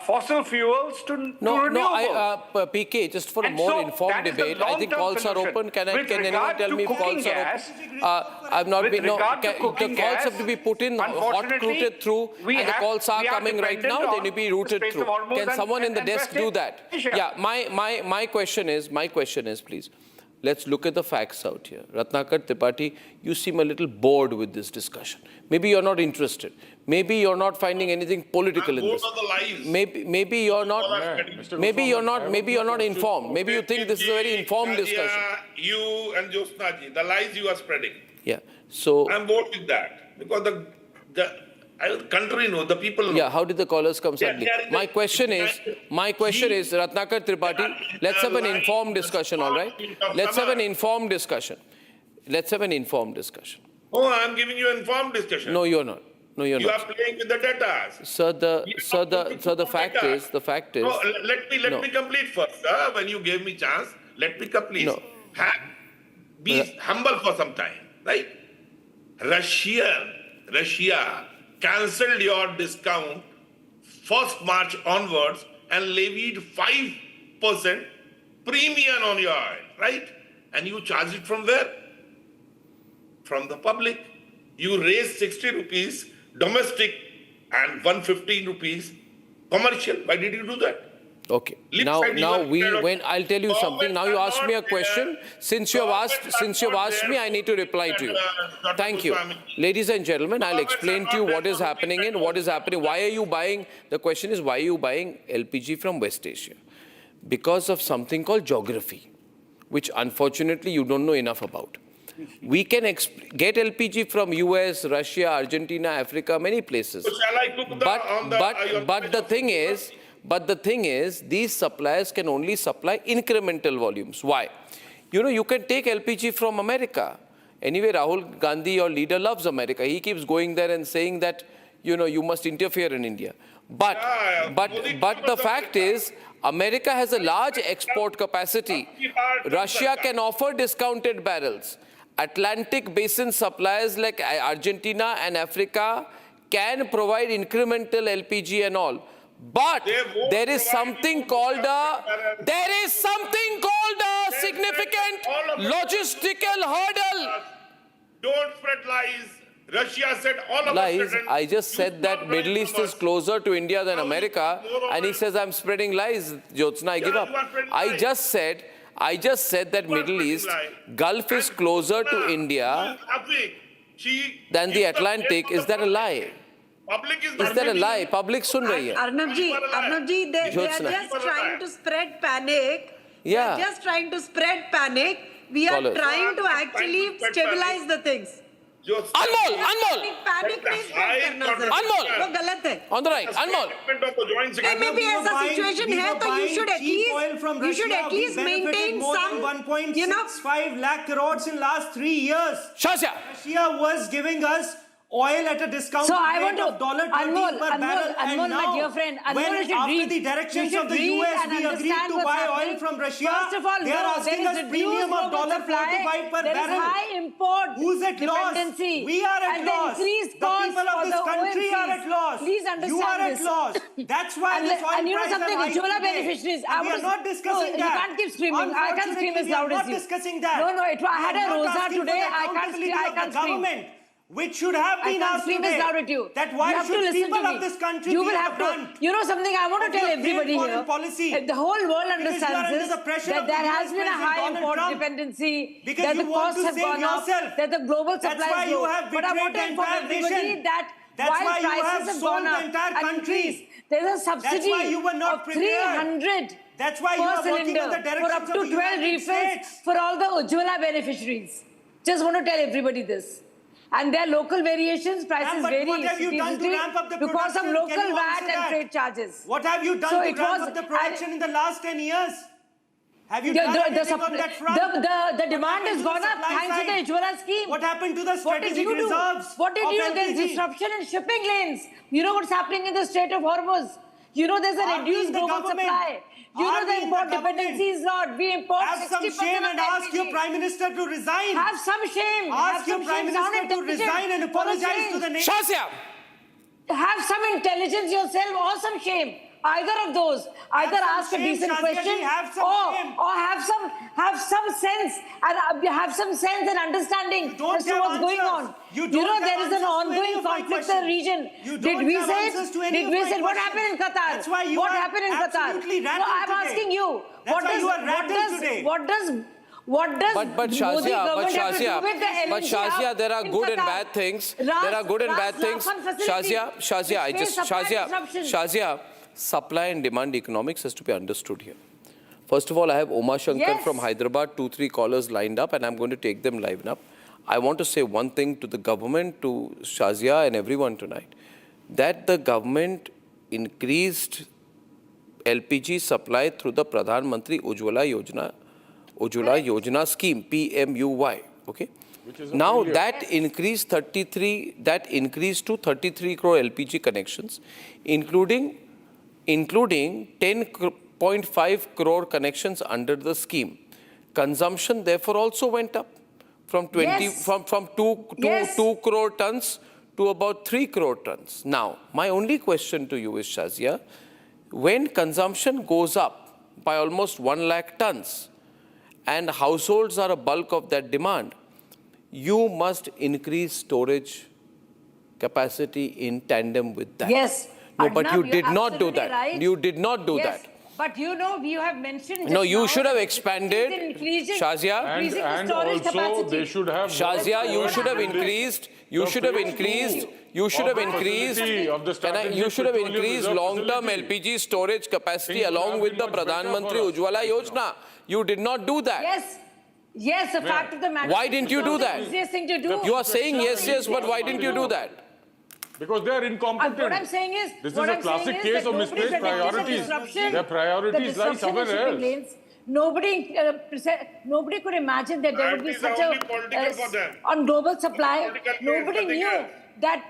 fossil fuels to renewables. PK, just for a more informed debate, I think calls are open. Can anyone tell me if calls are open? I've not been. No, the calls have to be put in, hot-routed through, and the calls are coming right now. They need to be routed through. Can someone in the desk do that? Yeah, my question is, please. Let's look at the facts out here. Ratnakar Tripathi, you seem a little bored with this discussion. Maybe you're not interested. Maybe you're not finding anything political in this. Maybe you're not. Maybe you're not informed. Maybe you think this is a very informed discussion. You and Jyotsna ji, the lies you are spreading. Yeah. So I'm bored with that because the country knows, the people know. Yeah, how did the callers come suddenly? My question is, Ratnakar Tripathi, let's have an informed discussion, all right? Let's have an informed discussion. Oh, I'm giving you an informed discussion. No, you're not. You are playing with the data. Sir, the fact is. No, let me complete first. When you gave me chance, let me complete. No. Be humble for some time, right? Russia cancelled your discount 1st March onwards and levied 5% premium on your oil, right? And you charge it from where? From the public. You raised 60 rupees domestic and 115 rupees commercial. Why did you do that? Okay. Now I'll tell you something. Now you ask me a question. Since you have asked me, I need to reply to you. Thank you. Ladies and gentlemen, I'll explain to you what is happening. Why are you buying? The question is, why are you buying LPG from West Asia? Because of something called geography, which unfortunately you don't know enough about. We can get LPG from US, Russia, Argentina, Africa, many places. But the thing is, these suppliers can only supply incremental volumes. Why? You can take LPG from America. Anyway, Rahul Gandhi, your leader, loves America. He keeps going there and saying that, you must interfere in India. But the fact is, America has a large export capacity. Russia can offer discounted barrels. Atlantic basin suppliers like Argentina and Africa can provide incremental LPG and all. But there is something called a significant logistical hurdle. Don't spread lies. Russia said all of lies. I just said that Middle East is closer to India than America, and he says I'm spreading lies. Jyotsna, I give up. I just said that Middle East, Gulf is closer to India than the Atlantic. Is that a lie? Is that a lie? Public sun rahi hai. Arnab ji, they are just trying to spread panic. Yeah. They are just trying to spread panic. We are trying to actually stabilize the things. Anmol! Panic नहीं spread करना sir. Anmol! वो गलत है. On the right, Anmol! Maybe ऐसा situation है तो you should at least maintain some, 1.65 lakh crores in last 3 years. Shasya! Russia was giving us oil at a discount rate of $13 per barrel, and Anmol, now, my dear friend, when after the directions of the US, we agreed to buy oil from Russia, First of all, they are asking us premium of $4.5 per there barrel. There is high import Who's at loss? dependency. We are at and loss. The people of this country are at loss. Please understand You are this. at loss. That's why this oil and you know prices something, are high Ujjwala today. beneficiaries. We are not discussing that. You can't keep screaming. I can't scream as loud as you. We are not discussing that. No, I had a rosa today. I can't scream. Government, which should have been asked today, that why should people of this country you be will at have the to. front? You know something, I want to tell everybody here. Policy. The whole world Because you are understands under this, the pressure that of there the has US been a President high Donald import Trump. dependency, Because that you the want costs to have save gone yourself. up, that the global supplies That's why you have But I betrayed want to the inform entire everybody nation. that That's while why you prices have have sold gone the up entire and country. increased, there's a subsidy That's why you were not of prepared. 300 That's why you per are working cylinder on the for directions up of to the 12 United refills States. for all the Ujjwala beneficiaries. Just want to tell everybody this. And there are local variations, prices But vary what have you done to ramp up the production? because of local Can you VAT answer and that? freight charges. What have you done to ramp up the production in the last 10 years? Have you done anything on that front? The demand has gone up thanks to the Ujjwala scheme. What happened to the strategic reserves? What did you do? There's LPG? disruption in shipping lanes. You know what's happening in the Strait of Hormuz. You know there's a reduced global supply. You know the import dependency is not. We import 60% Have some shame and ask your Prime Minister to resign. Have some shame. Ask your Prime Minister to resign and apologize to the nation. Shasya! Have some intelligence yourself or some shame. Either of those. Either ask a decent question or have some sense and understanding as to what's going on. You know there is an ongoing conflict in the region. Did we say it? Did we say what happened in Qatar? That's why you what are happened in Qatar? absolutely No, rattled I'm today. asking you. That's why you are rattled today. What does But Modi Shazia, government have to do with the LNG hub there are in good and Qatar? bad things. There are good and bad things. Shazia, supply and demand economics has to be understood here. First of all, I have Oma Shankar from Hyderabad, 2-3 callers lined up, and I'm going to take them live now. I want to say one thing to the government, to Shazia and everyone tonight, that the government increased LPG supply through the Pradhan Mantri Ujjwala Yojana scheme, PMUY. Okay. Now that increased to 33 crore LPG connections, including 10.5 crore connections under the scheme. Consumption therefore also went up from 2 crore tons to about 3 crore tons. Now, my only question to you is, Shazia, when consumption goes up by almost 1 lakh tons and households are a bulk of that demand, you must increase storage capacity in tandem with that. Yes. No, but Arnab, you did you're not do that. absolutely right. You did not do Yes. that. But you know, you have mentioned. No, you now should have that expanded, Shazia. And also they should have. Shazia, you should have increased. You should have increased. You should have increased. You should have increased long-term LPG storage capacity along with the Pradhan Mantri Ujjwala Yojana. You did not do that. Yes. Yes, the fact of the matter. Why didn't you do that? The easiest thing to do. You are saying yes, but why didn't you do that? Because they are incompetent. What I'm saying is, this is a classic case of misplaced priorities. Their priorities lie somewhere else. Nobody could imagine that there would be such a on global supply. Nobody knew that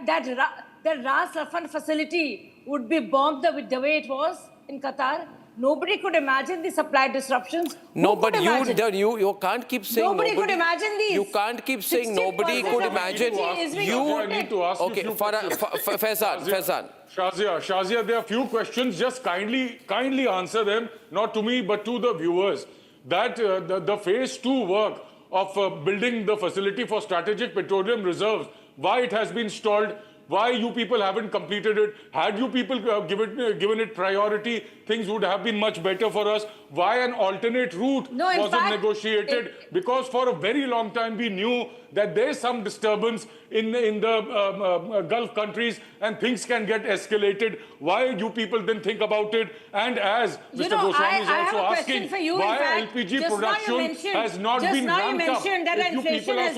Ras Laffan facility would be bombed the way it was in Qatar. Nobody could imagine the supply disruptions. No, but you can't keep saying nobody could imagine these. You can't keep saying nobody could imagine. I need to ask okay, Faizan. Shazia, there are few questions. Just kindly answer them, not to me, but to the viewers. That the phase 2 work of building the facility for strategic petroleum reserves, why it has been stalled, why you people haven't completed it. Had you people given it priority, things would have been much better for us. Why an alternate route wasn't negotiated? Because for a very long time we knew that there is some disturbance in the Gulf countries and things can get escalated. Why you people didn't think about it? And as Mr. Goswami is also asking, why LPG production has not been ramped up? If you people are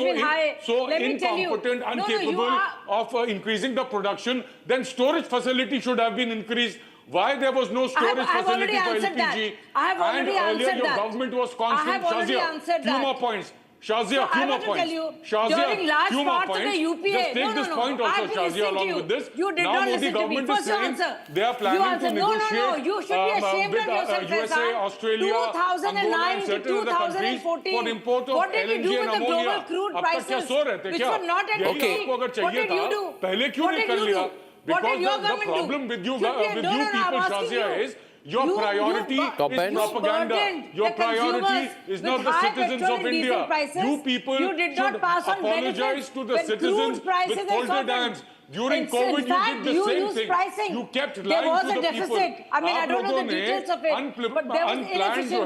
so incompetent, incapable of increasing the production, then storage facility should have been increased. Why there was no storage facility for LPG? And earlier your government was constant. Shazia, few more points. Shazia, few more points. Shazia, few more points. Just take this point also, Shazia, along with this. Now Modi government is saying they are planning to negotiate with USA, Australia, Angola and certain other countries for import of LNG and ammonia. अब तक क्या सो रहे थे क्या? यही आपको अगर चाहिए था, पहले क्यों नहीं कर लिया? Because the problem with you people, Shazia, is your priority is propaganda. Your priority is not the citizens of India. You people should apologize to the citizens with folded hands. During COVID, you did the same thing. You kept lying to the people. I mean, I don't know the details of it, but there was inefficiency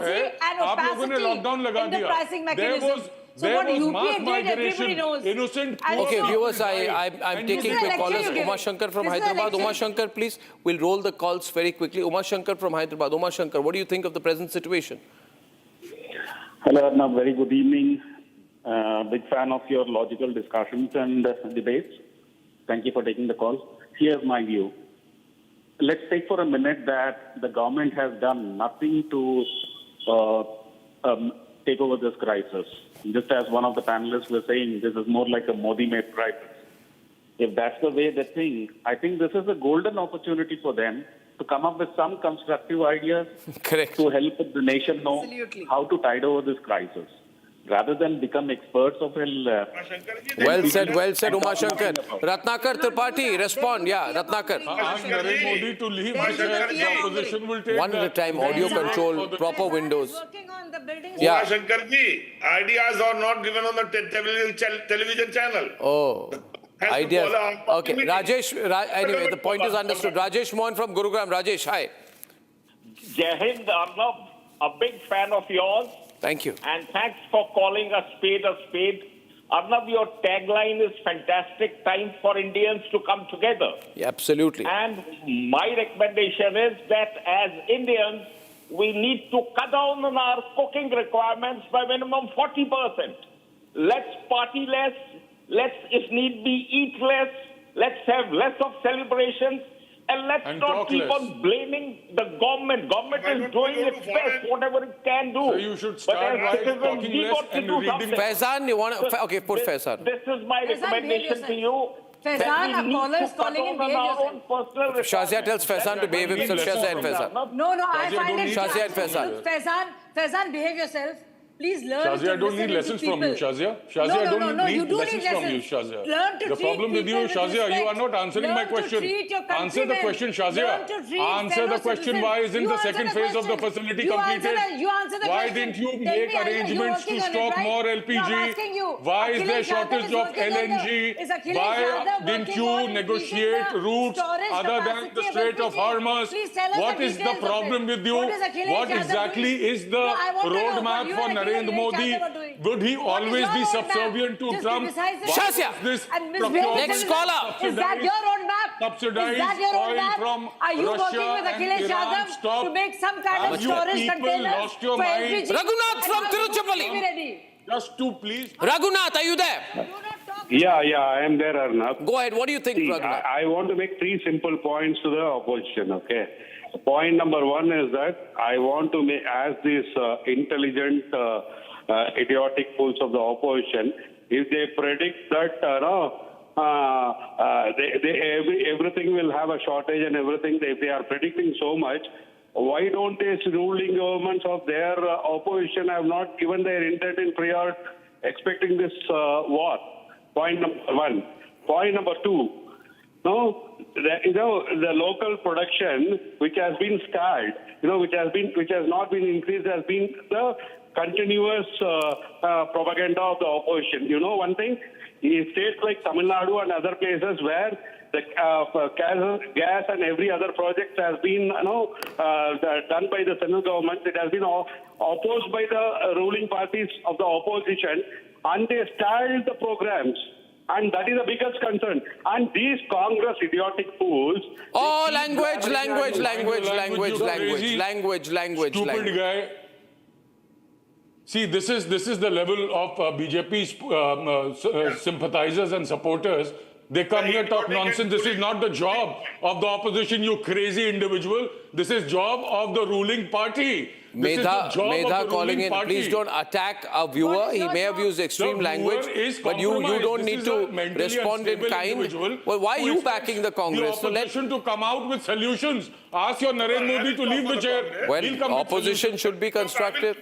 and opacity in the pricing mechanism. So what UPA did, everybody knows. Okay, viewers, I'm taking quick callers. Uma Shankar from Hyderabad. Uma Shankar, please. We'll roll the calls very quickly. Uma Shankar from Hyderabad. Uma Shankar, what do you think of the present situation? Hello, Arnab. Very good evening. Big fan of your logical discussions and debates. Thank you for taking the call. Here's my view. Let's take for a minute that the government has done nothing to take over this crisis. Just as one of the panelists was saying, this is more like a Modi-made crisis. If that's the way they think, I think this is a golden opportunity for them to come up with some constructive ideas to help the nation know how to tide over this crisis, rather than become experts of it. Well said, Uma Shankar. Ratnakar Tripathi, respond. Yeah, Ratnakar. Ask Narendra Modi to leave. The opposition will take one at a time, audio control, proper windows. Yeah. Shankar ji, ideas are not given on the television channel. Oh, ideas. Okay, Rajesh, anyway, the point is understood. Rajesh Mohan from Gurugram. Rajesh, hi. Jai Hind, Arnab, a big fan of yours. Thank you. And thanks for calling a spade a spade. Arnab, your tagline is fantastic, time for Indians to come together. Yeah, absolutely. And my recommendation is that as Indians, we need to cut down on our cooking requirements by minimum 40%. Let's party less. Let's, if need be, eat less. Let's have less of celebrations. And let's not keep on blaming the government. Government is doing its best, whatever it can do. So you should start by talking less and reading. Faizan, you want to... Okay, put Faizan. This is my recommendation to you. Faizan, a caller is calling in, behave yourself. Shazia tells Faizan to behave himself. Shazia and Faizan. No, I find it... Shazia and Faizan. Faizan, behave yourself. Please learn Shazia, I don't need lessons from you, Shazia. Shazia, I don't need lessons from you, Shazia. Learn to the problem with you, Shazia, you are not answering my question. Answer the question, Shazia. Answer the question, why isn't the second phase of the facility completed? Why didn't you make arrangements to stock more LPG? Why is there shortage of LNG? Why didn't you negotiate routes other than the Strait of Hormuz? What is the problem with you? What exactly is the roadmap for Narendra Modi? Would he always be subservient to Trump? Shasya. Next caller. Is that your roadmap? Subsidized Is that your oil roadmap? from Are you Russia working with Akhilesh and Iran? Yadav Stop. to make some kind of storage containers lost your for mind. LPG? Raghunath from Tiruchirappalli. Just two, please. Raghunath, are you there? Yeah, I am there, Arnab. Go ahead. What do you think, Raghunath? I want to make three simple points to the opposition, okay? Point number one is that I want to ask these intelligent, idiotic fools of the opposition, if they predict that, everything will have a shortage and everything, if they are predicting so much, why don't these ruling governments of their opposition have not given their intent in prior expecting this war? Point number one. Point number two. The local production, which has been stalled, which has not been increased, has been the continuous propaganda of the opposition. You know one thing, in states like Tamil Nadu and other places where the gas and every other project has been done by the central government, it has been opposed by the ruling parties of the opposition, and they stalled the programs. And that is the biggest concern. And these Congress idiotic fools... Oh, language. Stupid guy. See, this is the level of BJP sympathizers and supporters. They come here, talk nonsense. This is not the job of the opposition, you crazy individual. This is job of the ruling party. Medha calling in, please don't attack a viewer. He may have used extreme language, but you don't need to respond in kind. Well, why are you backing the Congress? The opposition to come out with solutions. Ask your Narendra Modi to leave the chair. Well, opposition should be constructive.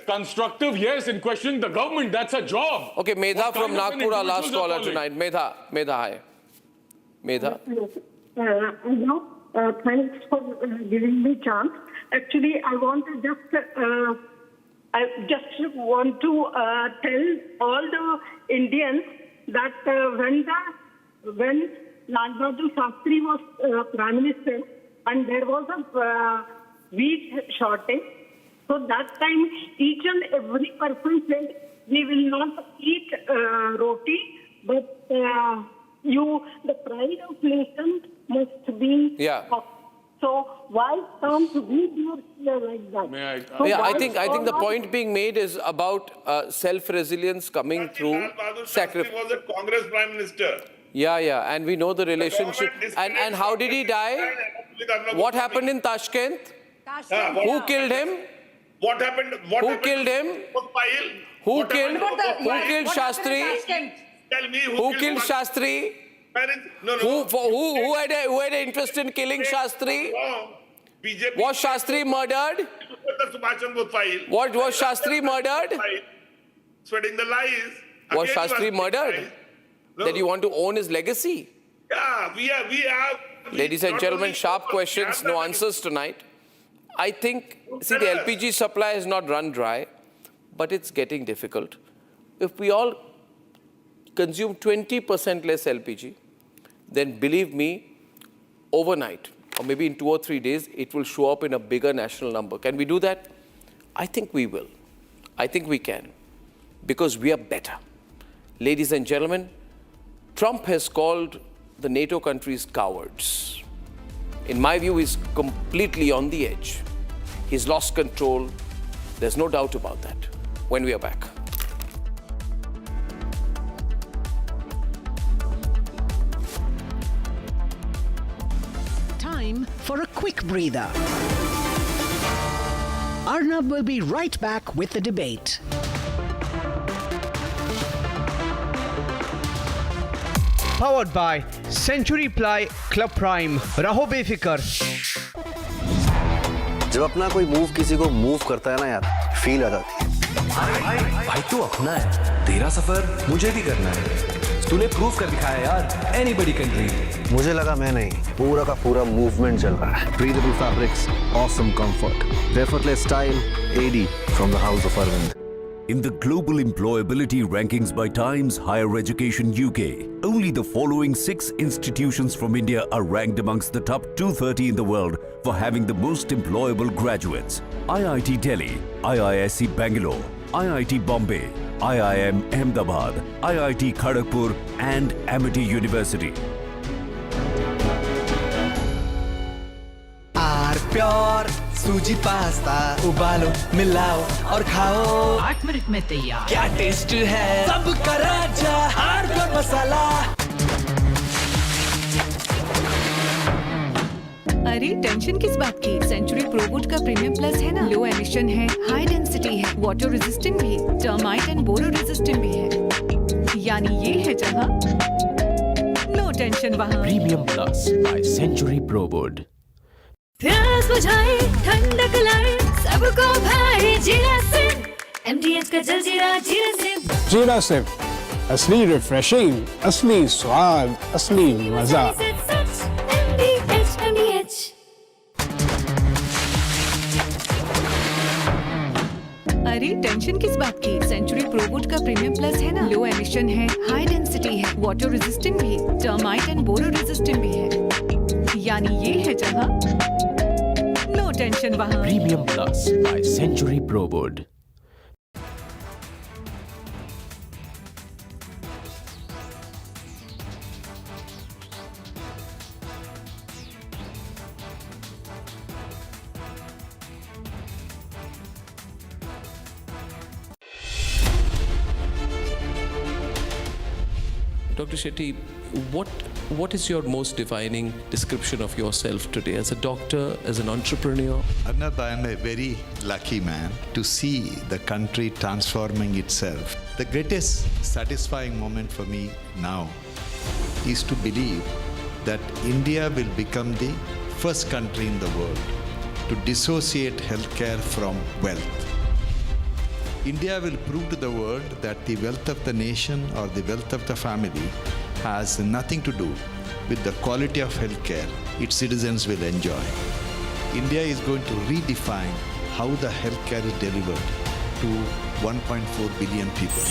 Constructive, yes, in questioning the government. That's a job. Okay, Medha from Nagpur, our last caller tonight. Medha, hi. Medha. Thanks for giving me chance. Actually, I want to just want to tell all the Indians that when Lal Bahadur Shastri was Prime Minister and there was a wheat shortage, so that time each and every person said we will not eat roti, but the pride of nation must be. Yeah. So why can't we do like that? I think the point being made is about self-resilience coming through sacrifice. He was a Congress Prime Minister. Yeah, and we know the relationship. And how did he die? What happened in Tashkent? Who killed him? Who killed him? Who killed Shastri? Tell me who killed Shastri? Who had an interest in killing Shastri? Was Shastri murdered? What was Shastri murdered? Spreading the lies. Was Shastri murdered? That you want to own his legacy? Yeah, we have. Ladies and gentlemen, sharp questions, no answers tonight. I think, see, the LPG supply has not run dry, but it's getting difficult. If we all consume 20% less LPG, then believe me, overnight, or maybe in 2 or 3 days, it will show up in a bigger national number. Can we do that? I think we will. I think we can, because we are better. Ladies and gentlemen, Trump has called the NATO countries cowards. In my view, he's completely on the edge. He's lost control. There's no doubt about that. When we are back. Time for a quick breather. Arnab will be right back with the debate. Powered by Century Ply Club Prime. रहो बेफिक्र. जब अपना कोई move किसी को move करता है ना यार, फील आ जाती है. भाई तू अपना है, तेरा सफर मुझे भी करना है. तूने प्रूव कर दिखाया यार, anybody can dream. मुझे लगा मैं नहीं, पूरा का पूरा मूवमेंट चल रहा है. Breathable fabrics, awesome comfort, effortless style, AD from the House of Arvind. In the global employability rankings by Times Higher Education UK, only the following 6 institutions from India are ranked amongst the top 230 in the world for having the most employable graduates. IIT Delhi, IISc Bangalore, IIT Bombay, IIM Ahmedabad, IIT Kharagpur and Amity University. Pure सूजी pasta उबालो मिलाओ और खाओ 8 minute में तैयार। क्या test है सबका राजा hardcore मसाला। अरे टेंशन किस बात की? सेंचुरी प्रोवुड का प्रीमियम प्लस है ना, लो एमिशन है, हाई डेंसिटी है, वाटर रेजिस्टेंट भी है, टर्माइट एंड बोरो रेजिस्टेंट भी है। यानी ये है जहाँ नो टेंशन वहाँ। Premium plus by Century Prowud. प्यास बुझाए ठंडक लाए सबको भाए जीरा सिंह, MDH का जल जीरा जीरा सिंह। जीरा सिंह असली रिफ्रेशिंग, असली स्वाद, असली मजा। अरे टेंशन किस बात की? सेंचुरी प्रोवुड का प्रीमियम प्लस है ना, लो एमिशन है, हाई डेंसिटी है, वाटर रेजिस्टेंट भी है, टर्माइट एंड बोरो रेजिस्टेंट भी है। यानी ये है जहाँ नो टेंशन वहाँ। Premium plus by Century Prowud. Dr. Shetty, what is your most defining description of yourself today as a doctor, as an entrepreneur? Arnab, I am a very lucky man to see the country transforming itself. The greatest satisfying moment for me now is to believe that India will become the first country in the world to dissociate healthcare from wealth. India will prove to the world that the wealth of the nation or the wealth of the family has nothing to do with the quality of healthcare its citizens will enjoy. India is going to redefine how the healthcare is delivered to 1.4 billion people.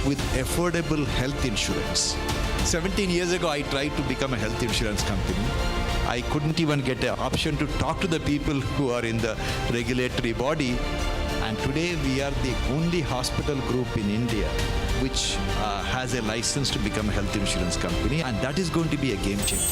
With affordable health insurance. 17 years ago, I tried to become a health insurance company. I couldn't even get an option to talk to the people who are in the regulatory body. And today, we are the only hospital group in India which has a license to become a health insurance company. And that is going to be a game changer.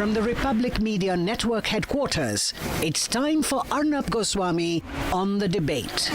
From the Republic Media Network headquarters, it's time for Arnab Goswami on The Debate.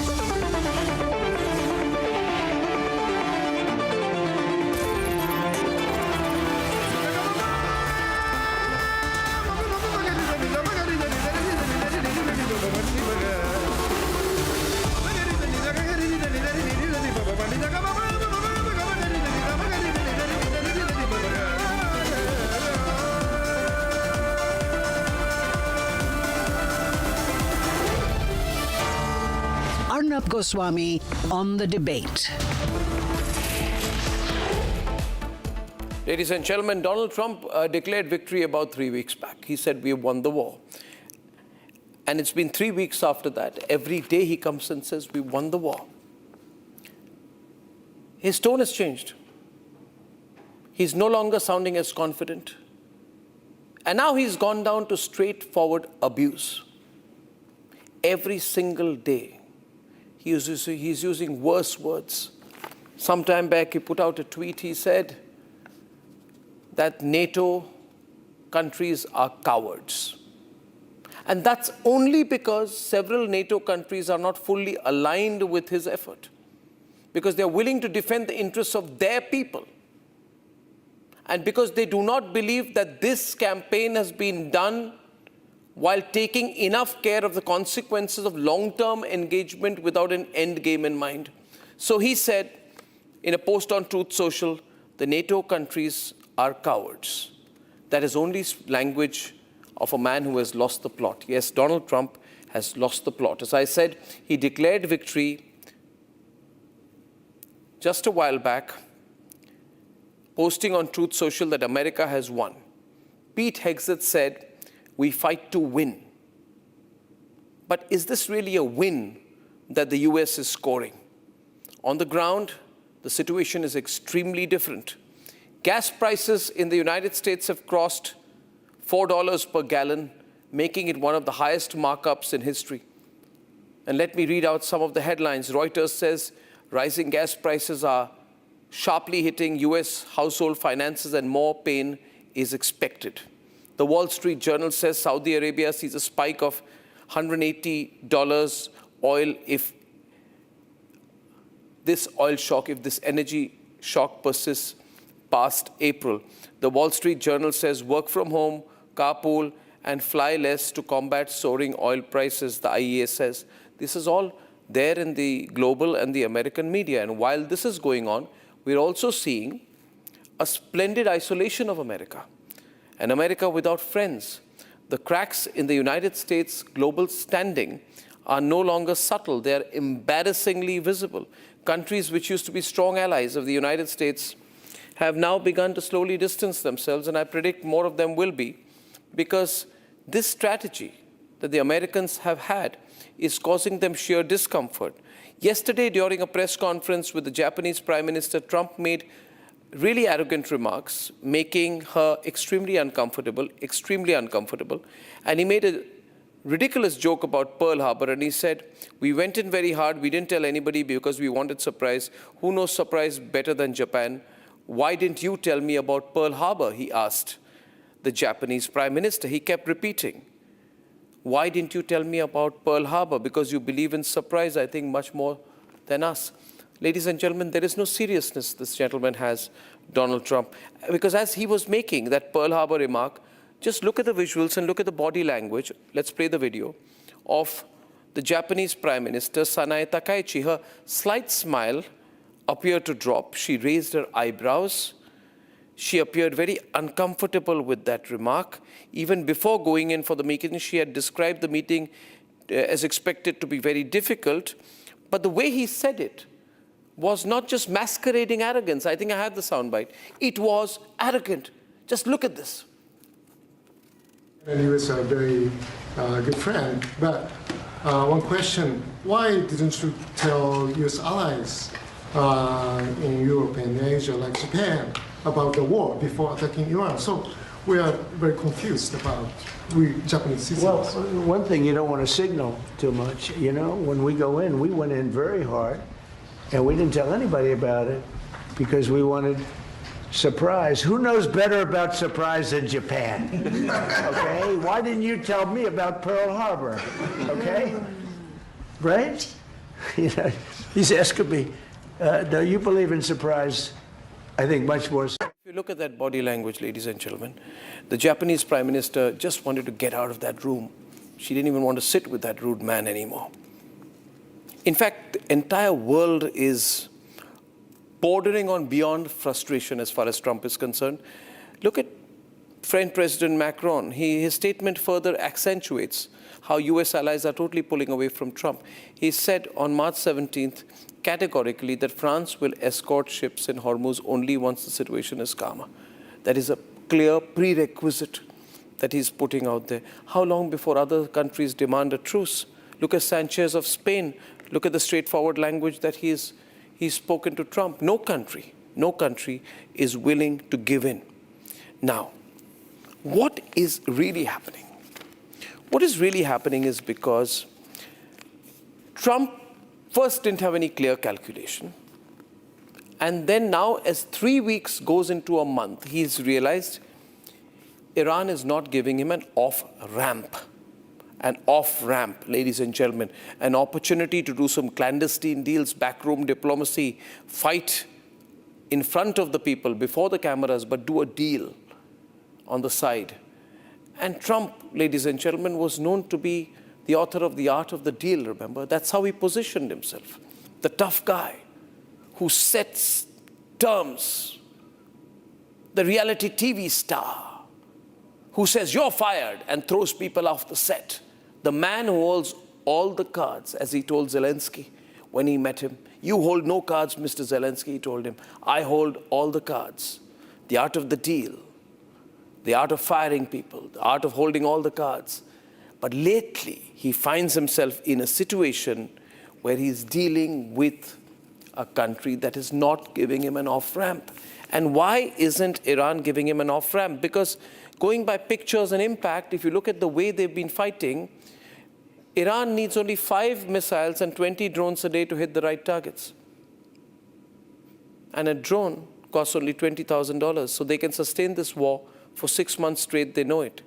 Arnab Goswami on The Debate. Ladies and gentlemen, Donald Trump declared victory about 3 weeks back. He said, we have won the war. And it's been 3 weeks after that. Every day he comes and says, we won the war. His tone has changed. He's no longer sounding as confident. And now he's gone down to straightforward abuse. Every single day, he's using worse words. Sometime back, he put out a tweet. He said that NATO countries are cowards. And that's only because several NATO countries are not fully aligned with his effort, because they're willing to defend the interests of their people. And because they do not believe that this campaign has been done while taking enough care of the consequences of long-term engagement without an end game in mind. So he said in a post on Truth Social, the NATO countries are cowards. That is only language of a man who has lost the plot. Yes, Donald Trump has lost the plot. As I said, he declared victory just a while back, posting on Truth Social that America has won. Pete Hegseth said, "We fight to win." But is this really a win that the US is scoring? On the ground, the situation is extremely different. Gas prices in the United States have crossed $4 per gallon, making it one of the highest markups in history. And let me read out some of the headlines. Reuters says rising gas prices are sharply hitting US household finances and more pain is expected. The Wall Street Journal says Saudi Arabia sees a spike of $180 oil if this energy shock persists past April. The Wall Street Journal says work from home, carpool, and fly less to combat soaring oil prices, the IEA says. This is all there in the global and the American media. And while this is going on, we're also seeing a splendid isolation of America, an America without friends. The cracks in the United States' global standing are no longer subtle. They're embarrassingly visible. Countries which used to be strong allies of the United States have now begun to slowly distance themselves, and I predict more of them will be, because this strategy that the Americans have had is causing them sheer discomfort. Yesterday, during a press conference with the Japanese Prime Minister, Trump made really arrogant remarks, making her extremely uncomfortable, and he made a ridiculous joke about Pearl Harbor, and he said, "We went in very hard, we didn't tell anybody because we wanted surprise. Who knows surprise better than Japan? Why didn't you tell me about Pearl Harbor?" he asked the Japanese Prime Minister. He kept repeating, "Why didn't you tell me about Pearl Harbor?" Because you believe in surprise, I think, much more than us. Ladies and gentlemen, there is no seriousness this gentleman has, Donald Trump. Because as he was making that Pearl Harbor remark, just look at the visuals and look at the body language. Let's play the video of the Japanese Prime Minister, Sanae Takaichi. Her slight smile appeared to drop. She raised her eyebrows. She appeared very uncomfortable with that remark. Even before going in for the meeting, she had described the meeting as expected to be very difficult. But the way he said it was not just masquerading arrogance. I think I had the soundbite. It was arrogant. Just look at this. And he was a very good friend. But one question, why didn't you tell US allies in Europe and Asia, like Japan, about the war before attacking Iran? So we are very confused about we Japanese citizens. Well, one thing, you don't want to signal too much. You know, when we go in, we went in very hard, and we didn't tell anybody about it because we wanted surprise. Who knows better about surprise than Japan? Okay? Why didn't you tell me about Pearl Harbor? Okay? Right? You know, he's asking me, do you believe in surprise? I think much more so. If you look at that body language, ladies and gentlemen, the Japanese Prime Minister just wanted to get out of that room. She didn't even want to sit with that rude man anymore. In fact, the entire world is bordering on beyond frustration as far as Trump is concerned. Look at French President Macron. His statement further accentuates how US allies are totally pulling away from Trump. He said on March 17th, categorically, that France will escort ships in Hormuz only once the situation is calmer. That is a clear prerequisite that he's putting out there. How long before other countries demand a truce? Look at Sanchez of Spain. Look at the straightforward language that he's spoken to Trump. No country no country is willing to give in. Now, what is really happening? What is really happening is because Trump first didn't have any clear calculation. And then now, as 3 weeks goes into a month, he's realized Iran is not giving him an off-ramp. An off-ramp, ladies and gentlemen, an opportunity to do some clandestine deals, backroom diplomacy, fight in front of the people, before the cameras, but do a deal on the side. And Trump, ladies and gentlemen, was known to be the author of The Art of the Deal, remember? That's how he positioned himself. The tough guy who sets terms, the reality TV star who says, "You're fired," and throws people off the set. The man who holds all the cards, as he told Zelensky when he met him. "You hold no cards, Mr. Zelensky," he told him. "I hold all the cards." The art of the deal, the art of firing people, the art of holding all the cards. But lately, he finds himself in a situation where he's dealing with a country that is not giving him an off-ramp. And why isn't Iran giving him an off-ramp? Because going by pictures and impact, if you look at the way they've been fighting, Iran needs only 5 missiles and 20 drones a day to hit the right targets. And a drone costs only $20,000. So they can sustain this war for 6 months straight, they know it.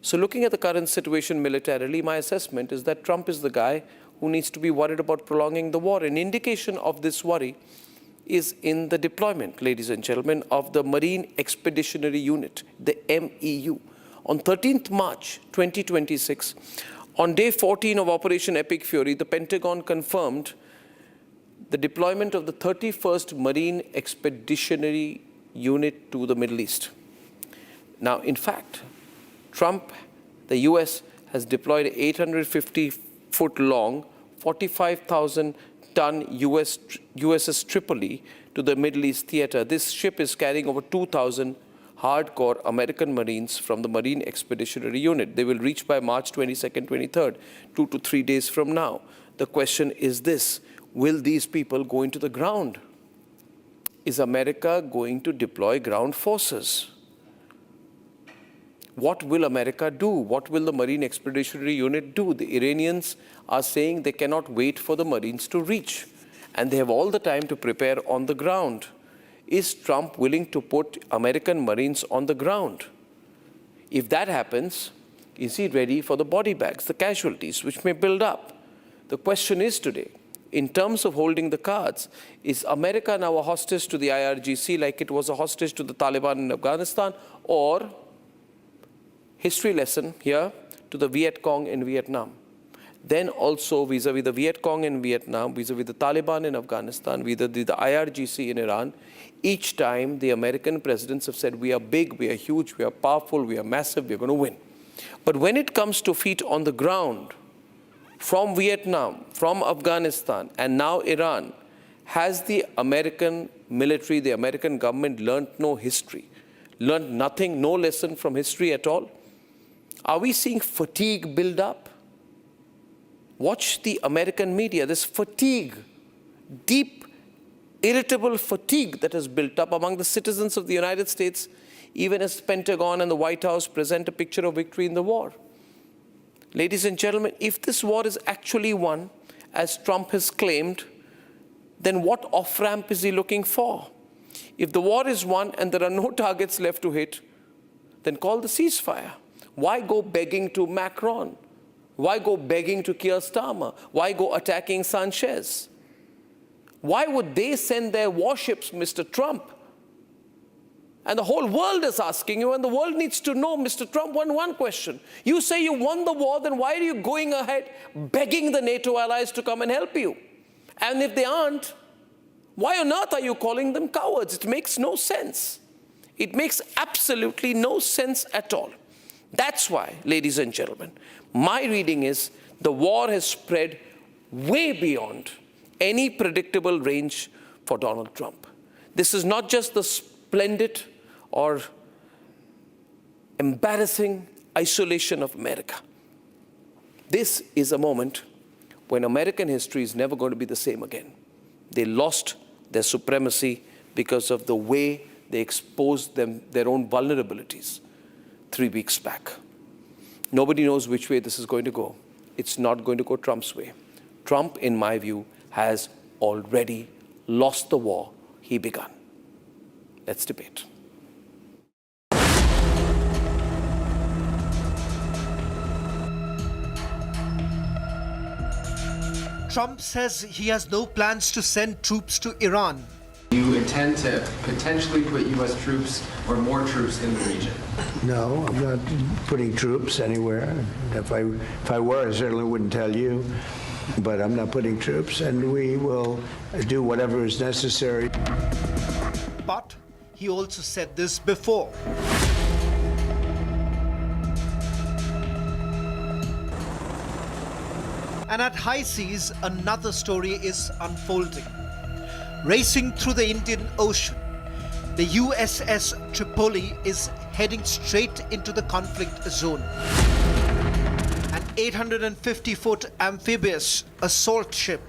So looking at the current situation militarily, my assessment is that Trump is the guy who needs to be worried about prolonging the war. An indication of this worry is in the deployment, ladies and gentlemen, of the Marine Expeditionary Unit, the MEU. On 13th March 2026, on day 14 of Operation Epic Fury, the Pentagon confirmed the deployment of the 31st Marine Expeditionary Unit to the Middle East. Now, in fact, Trump, the US, has deployed 850-foot-long, 45,000-ton USS Tripoli to the Middle East theater. This ship is carrying over 2,000 hardcore American Marines from the Marine Expeditionary Unit. They will reach by March 22nd, 23rd, 2 to 3 days from now. The question is this: will these people go into the ground? Is America going to deploy ground forces? What will America do? What will the Marine Expeditionary Unit do? The Iranians are saying they cannot wait for the Marines to reach, and they have all the time to prepare on the ground. Is Trump willing to put American Marines on the ground? If that happens, is he ready for the body bags, the casualties, which may build up? The question is today, in terms of holding the cards, is America now a hostage to the IRGC like it was a hostage to the Taliban in Afghanistan, or history lesson here to the Viet Cong in Vietnam? Then also vis-a-vis the Viet Cong in Vietnam, vis-a-vis the Taliban in Afghanistan, vis-a-vis the IRGC in Iran, each time the American presidents have said, we are big, we are huge, we are powerful, we are massive, we are going to win. But when it comes to feet on the ground, from Vietnam, from Afghanistan, and now Iran, has the American military, the American government learned no history, learned nothing, no lesson from history at all? Are we seeing fatigue build up? Watch the American media. This fatigue, deep, irritable fatigue that has built up among the citizens of the United States, even as Pentagon and the White House present a picture of victory in the war. Ladies and gentlemen, if this war is actually won, as Trump has claimed, then what off-ramp is he looking for? If the war is won and there are no targets left to hit, then call the ceasefire. Why go begging to Macron? Why go begging to Keir Starmer? Why go attacking Sanchez? Why would they send their warships, Mr. Trump? And the whole world is asking you, and the world needs to know, Mr. Trump, one question. You say you won the war, then why are you going ahead begging the NATO allies to come and help you? And if they aren't, why on earth are you calling them cowards? It makes no sense. It makes absolutely no sense at all. That's why, ladies and gentlemen, my reading is the war has spread way beyond any predictable range for Donald Trump. This is not just the splendid or embarrassing isolation of America. This is a moment when American history is never going to be the same again. They lost their supremacy, because of the way they exposed their own vulnerabilities 3 weeks back. Nobody knows which way this is going to go. It's not going to go Trump's way. Trump, in my view, has already lost the war he began. Let's debate. Trump says he has no plans to send troops to Iran. You intend to potentially put U.S. troops or more troops in the region? No, I'm not putting troops anywhere. If I were, I certainly wouldn't tell you. But I'm not putting troops, and we will do whatever is necessary. But he also said this before. And at high seas, another story is unfolding. Racing through the Indian Ocean, the USS Tripoli is heading straight into the conflict zone. An 850-foot amphibious assault ship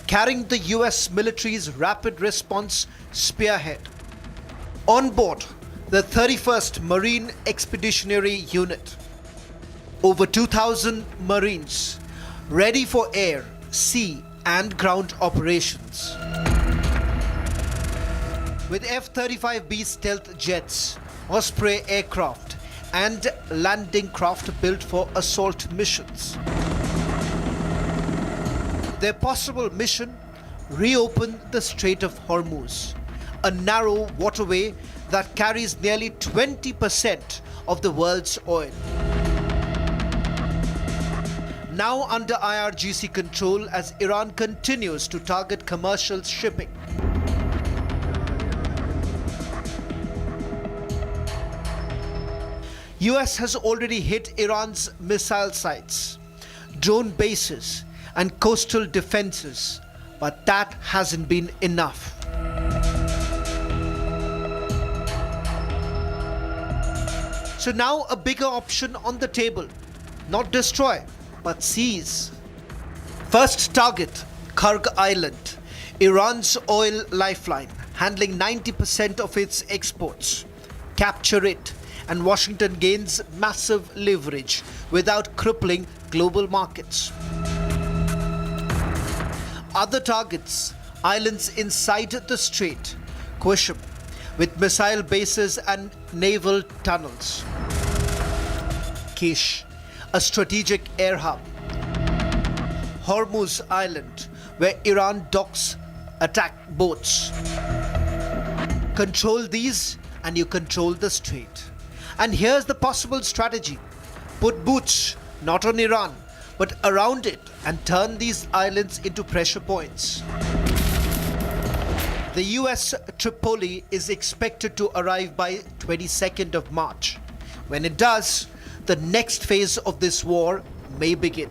carrying the US military's rapid response Spearhead. On board, the 31st Marine Expeditionary Unit. Over 2,000 Marines ready for air, sea, and ground operations. With F-35B stealth jets, Osprey aircraft, and landing craft built for assault missions. Their possible mission: reopen the Strait of Hormuz, a narrow waterway that carries nearly 20% of the world's oil. Now under IRGC control as Iran continues to target commercial shipping. US has already hit Iran's missile sites, drone bases, and coastal defenses, but that hasn't been enough. So now a bigger option on the table: not destroy, but seize. First target, Karg Island, Iran's oil lifeline, handling 90% of its exports. Capture it, and Washington gains massive leverage without crippling global markets. Other targets, islands inside the strait, Qashm, with missile bases and naval tunnels. Kish, a strategic air hub. Hormuz Island, where Iran docks attack boats. Control these and you control the strait. And here's the possible strategy: put boots not on Iran, but around it, and turn these islands into pressure points. The US Tripoli is expected to arrive by 22nd of March. When it does, the next phase of this war may begin.